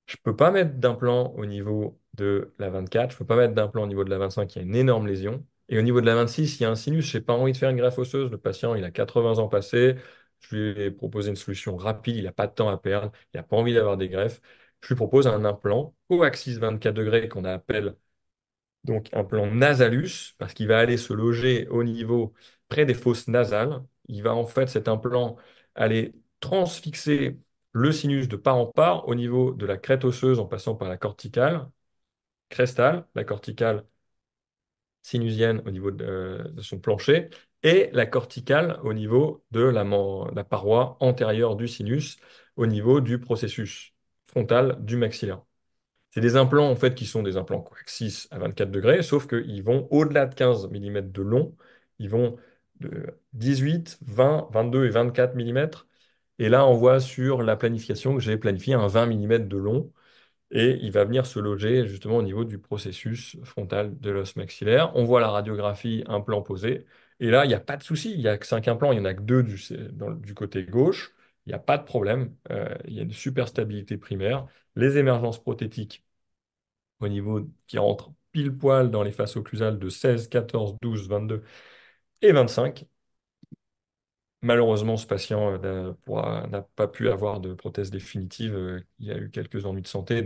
je ne peux pas mettre d'implant au niveau de la 24, je ne peux pas mettre d'implant au niveau de la 25, il y a une énorme lésion. Et au niveau de la 26, il y a un sinus, je n'ai pas envie de faire une greffe osseuse. Le patient, il a 80 ans passés, je lui ai proposé une solution rapide, il n'a pas de temps à perdre, il n'a pas envie d'avoir des greffes. Je lui propose un implant coaxis 24 degrés qu'on appelle donc un plan nasalus, parce qu'il va aller se loger au niveau près des fosses nasales. Il va en fait, cet implant, aller transfixer le sinus de part en part au niveau de la crête osseuse en passant par la corticale, crestale, la corticale sinusienne au niveau de son plancher, et la corticale au niveau de la paroi antérieure du sinus, au niveau du processus frontal du maxillaire. C'est des implants en fait qui sont des implants coaxis à 24 degrés, sauf qu'ils vont au-delà de 15 mm de long. Ils vont de 18, 20, 22 et 24 mm. Et là, on voit sur la planification que j'ai planifié un 20 mm de long. Et il va venir se loger justement au niveau du processus frontal de l'os maxillaire. On voit la radiographie, implant posé. Et là, il n'y a pas de souci. Il n'y a que 5 implants, il n'y en a que 2 du côté gauche. Il n'y a pas de problème. Il y a une super stabilité primaire. Les émergences prothétiques au niveau qui rentre pile poil dans les faces occlusales de 16, 14, 12, 22 et 25. Malheureusement, ce patient n'a pas pu avoir de prothèse définitive. Il a eu quelques ennuis de santé,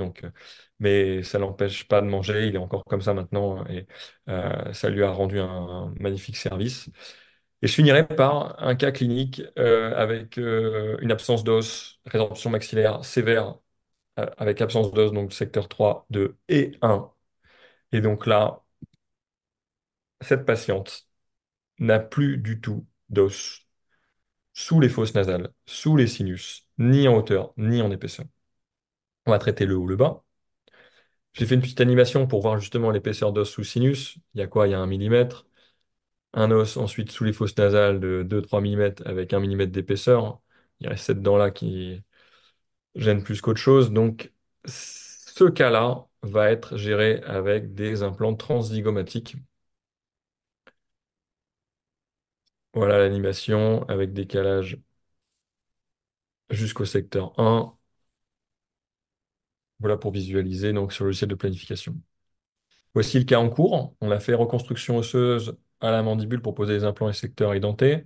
mais ça l'empêche pas de manger. Il est encore comme ça maintenant et ça lui a rendu un magnifique service. Et je finirai par un cas clinique avec une absence d'os, résorption maxillaire sévère avec absence d'os, donc secteur 3, 2 et 1. Et donc là, cette patiente n'a plus du tout d'os. sous les fosses nasales, sous les sinus, ni en hauteur, ni en épaisseur. On va traiter le haut, le bas. J'ai fait une petite animation pour voir justement l'épaisseur d'os sous sinus. Il y a quoi? Il y a 1 mm. Un os ensuite sous les fosses nasales de 2-3 mm avec 1 mm d'épaisseur. Il reste cette dent-là qui gêne plus qu'autre chose. Donc, ce cas-là va être géré avec des implants transzygomatiques. Voilà l'animation avec décalage jusqu'au secteur 1. Voilà pour visualiser donc sur le logiciel de planification. Voici le cas en cours. On a fait reconstruction osseuse à la mandibule pour poser les implants et secteurs édentés.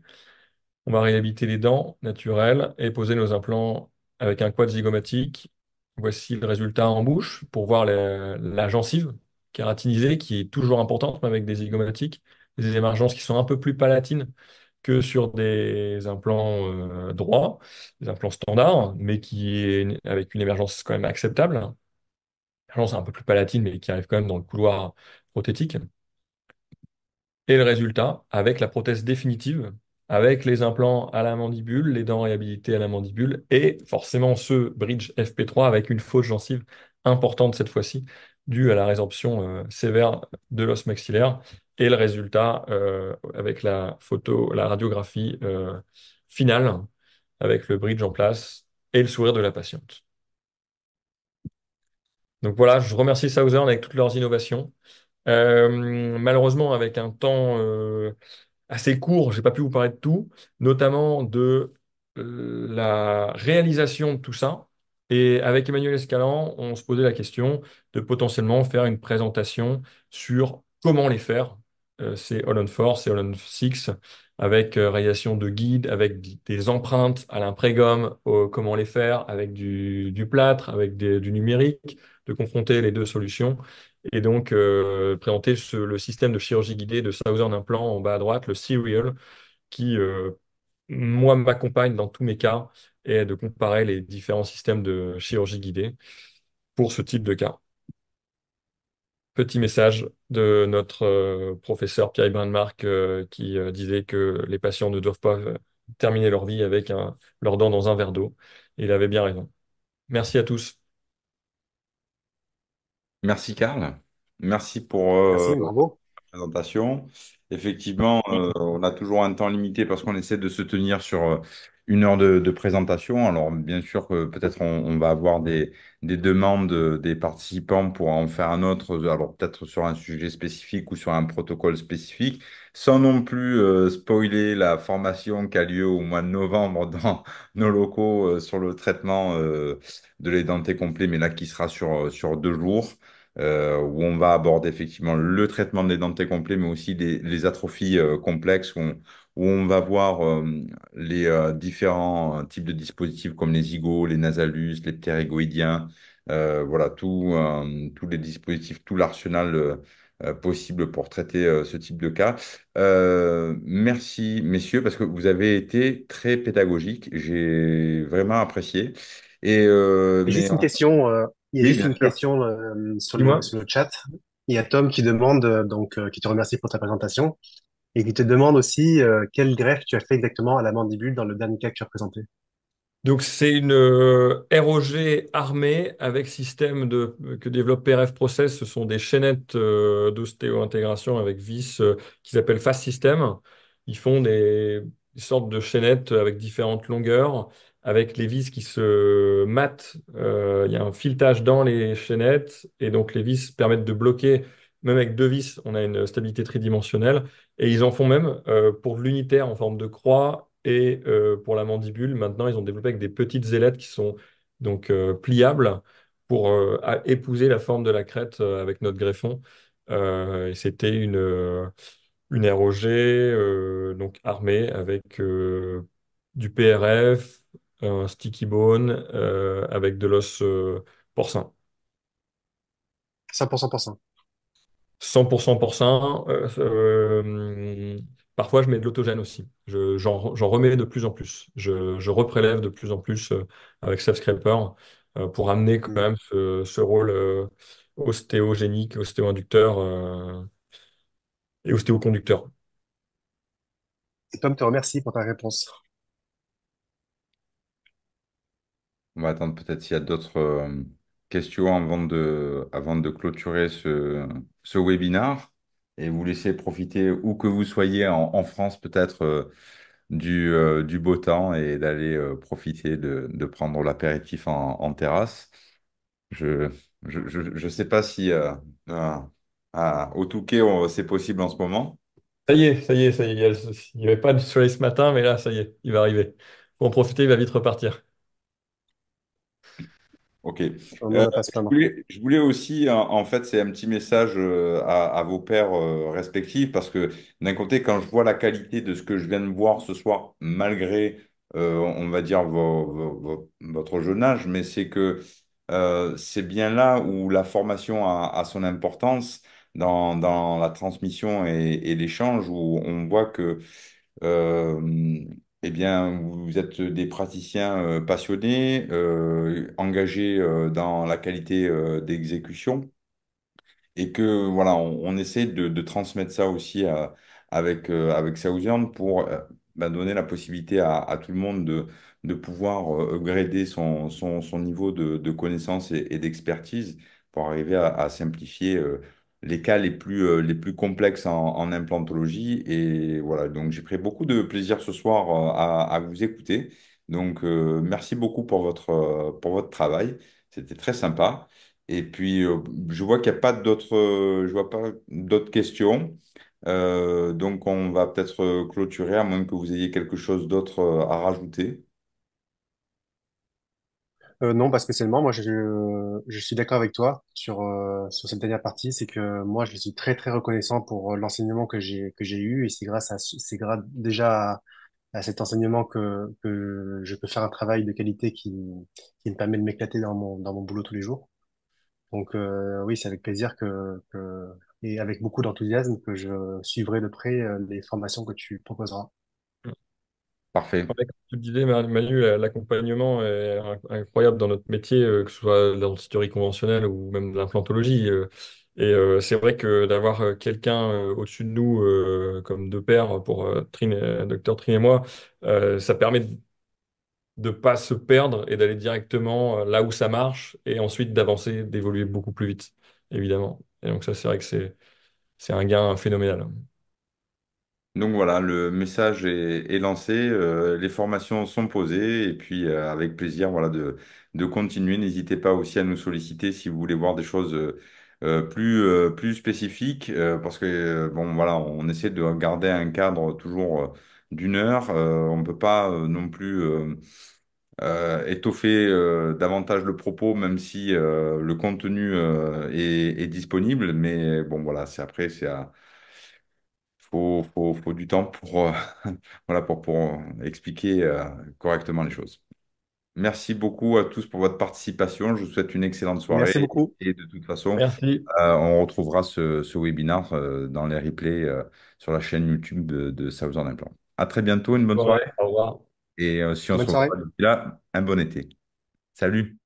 On va réhabiliter les dents naturelles et poser nos implants avec un quad zygomatique. Voici le résultat en bouche pour voir la gencive kératinisée qui est toujours importante mais avec des zygomatiques, des émergences qui sont un peu plus palatines que sur des implants droits, des implants standards, mais qui est avec une émergence quand même acceptable. Émergence un peu plus palatine mais qui arrive quand même dans le couloir prothétique. Et le résultat, avec la prothèse définitive, avec les implants à la mandibule, les dents réhabilitées à la mandibule, et forcément ce bridge FP3 avec une fausse gencive importante cette fois-ci, due à la résorption sévère de l'os maxillaire, et le résultat avec la photo, la radiographie finale, avec le bridge en place et le sourire de la patiente. Donc voilà, je remercie Southern avec toutes leurs innovations. Malheureusement, avec un temps assez court, j'ai pas pu vous parler de tout, notamment de la réalisation de tout ça. Et avec Emmanuel Escalan, on se posait la question de potentiellement faire une présentation sur comment les faire. C'est All on 4, c'est All on 6, avec réalisation de guides, avec des empreintes à l'imprégum, comment les faire, avec du plâtre, avec du numérique, de confronter les deux solutions. Et donc, présenter le système de chirurgie guidée de Southern Implant en bas à droite, le Serial, qui, moi, m'accompagne dans tous mes cas, et de comparer les différents systèmes de chirurgie guidée pour ce type de cas. Petit message de notre professeur Pierre Brandmark qui disait que les patients ne doivent pas terminer leur vie avec leurs dents dans un verre d'eau. Et il avait bien raison. Merci à tous. Merci Karl. Merci pour Merci, bravo. présentation. Effectivement, on a toujours un temps limité parce qu'on essaie de se tenir sur 1 heure de présentation. Alors, bien sûr que peut-être on va avoir des demandes des participants pour en faire un autre, alors peut-être sur un sujet spécifique ou sur un protocole spécifique, sans non plus spoiler la formation qui a lieu au mois de novembre dans nos locaux sur le traitement de l'édenté complet, mais là qui sera sur 2 jours où on va aborder effectivement le traitement des dentés complets, mais aussi les atrophies complexes, où on va voir les différents types de dispositifs comme les zygos, les nasalus, les ptérygoïdiens, voilà, tous les dispositifs, tout l'arsenal possible pour traiter ce type de cas. Merci, messieurs, parce que vous avez été très pédagogiques. J'ai vraiment apprécié. Et Mais juste une question, il y a oui, juste bien une sûr. question Dis-moi. sur le chat. Il y a Tom qui demande, qui te remercie pour ta présentation, et qui te demande aussi quelle greffe tu as fait exactement à la mandibule dans le dernier cas que tu as présenté. Donc, c'est une ROG armée avec système que développe PRF Process. Ce sont des chaînettes d'ostéo-intégration avec vis qu'ils appellent Fast System. Ils font des sortes de chaînettes avec différentes longueurs, avec les vis qui se mattent. Il y a un filetage dans les chaînettes et donc les vis permettent de bloquer. Même avec 2 vis, on a une stabilité tridimensionnelle. Et ils en font même pour l'unitaire en forme de croix et pour la mandibule. Maintenant, ils ont développé avec des petites ailettes qui sont donc pliables pour épouser la forme de la crête avec notre greffon. Et c'était une ROG donc armée avec du PRF, un sticky bone avec de l'os porcin. 100% pour cent. 100% porcin. Parfois, je mets de l'autogène aussi. J'en remets de plus en plus. Je reprélève de plus en plus avec Self Scraper pour amener quand Hmm. même ce rôle ostéogénique, ostéo-inducteur et ostéoconducteur. Et Tom te remercie pour ta réponse. On va attendre peut-être s'il y a d'autres questions avant de clôturer ce webinaire et vous laisser profiter, où que vous soyez en France, peut-être du beau temps et d'aller profiter de prendre l'apéritif en terrasse. Je je sais pas si euh, au Touquet c'est possible en ce moment. Ça y est, ça y est, ça y est. Il n'y avait pas de soleil ce matin, mais là, ça y est, il va arriver. Faut en profiter, il va vite repartir. Ok. On n'en a pas à se plaindre. Je voulais aussi, en fait, c'est un petit message à vos pairs respectifs, parce que d'un côté, quand je vois la qualité de ce que je viens de voir ce soir, malgré, on va dire, votre jeune âge, mais c'est que c'est bien là où la formation a son importance dans la transmission et l'échange, où on voit que eh bien, vous êtes des praticiens passionnés, engagés dans la qualité d'exécution et que voilà, on essaie de transmettre ça aussi avec Southern pour donner la possibilité à tout le monde de pouvoir upgrader son niveau de connaissance et d'expertise pour arriver à simplifier les cas les plus complexes en implantologie. Et voilà, donc j'ai pris beaucoup de plaisir ce soir à vous écouter. Donc merci beaucoup pour votre travail. C'était très sympa. Et puis, je vois qu'il n'y a pas d'autres, je vois pas d'autres questions. Donc, on va peut-être clôturer, à moins que vous ayez quelque chose d'autre à rajouter. Non, pas spécialement. Moi, je suis d'accord avec toi sur cette dernière partie. C'est que moi, je suis très, très reconnaissant pour l'enseignement que j'ai eu. Et c'est grâce déjà à cet enseignement que je peux faire un travail de qualité qui me permet de m'éclater dans mon boulot tous les jours. Donc, oui, c'est avec plaisir et avec beaucoup d'enthousiasme que je suivrai de près les formations que tu proposeras. Parfait. Ouais, comme tu le disais, Manu, l'accompagnement est incroyable dans notre métier, que ce soit dans le théorie conventionnelle ou même de l'implantologie. C'est vrai que d'avoir quelqu'un au-dessus de nous, comme deux pairs pour Docteur Trin et moi, ça permet de ne pas se perdre et d'aller directement là où ça marche et ensuite d'avancer, d'évoluer beaucoup plus vite, évidemment. Et donc ça, c'est vrai que c'est un gain phénoménal. Donc voilà, le message est lancé, les formations sont posées, et puis avec plaisir voilà, de continuer. N'hésitez pas aussi à nous solliciter si vous voulez voir des choses plus spécifiques, parce que bon voilà, on essaie de garder un cadre toujours d'une heure. On ne peut pas non plus étoffer davantage le propos, même si le contenu est disponible. Mais bon voilà, c'est après, faut du temps pour, voilà, pour expliquer correctement les choses. Merci beaucoup à tous pour votre participation. Je vous souhaite une excellente Merci soirée beaucoup. et de toute façon, Merci. on retrouvera ce webinaire dans les replays sur la chaîne YouTube de Southern Implant. À très bientôt, une bonne soirée Ouais, au revoir. et si on se Bonne revoit soirée. pas d'ici là, un bon été. Salut!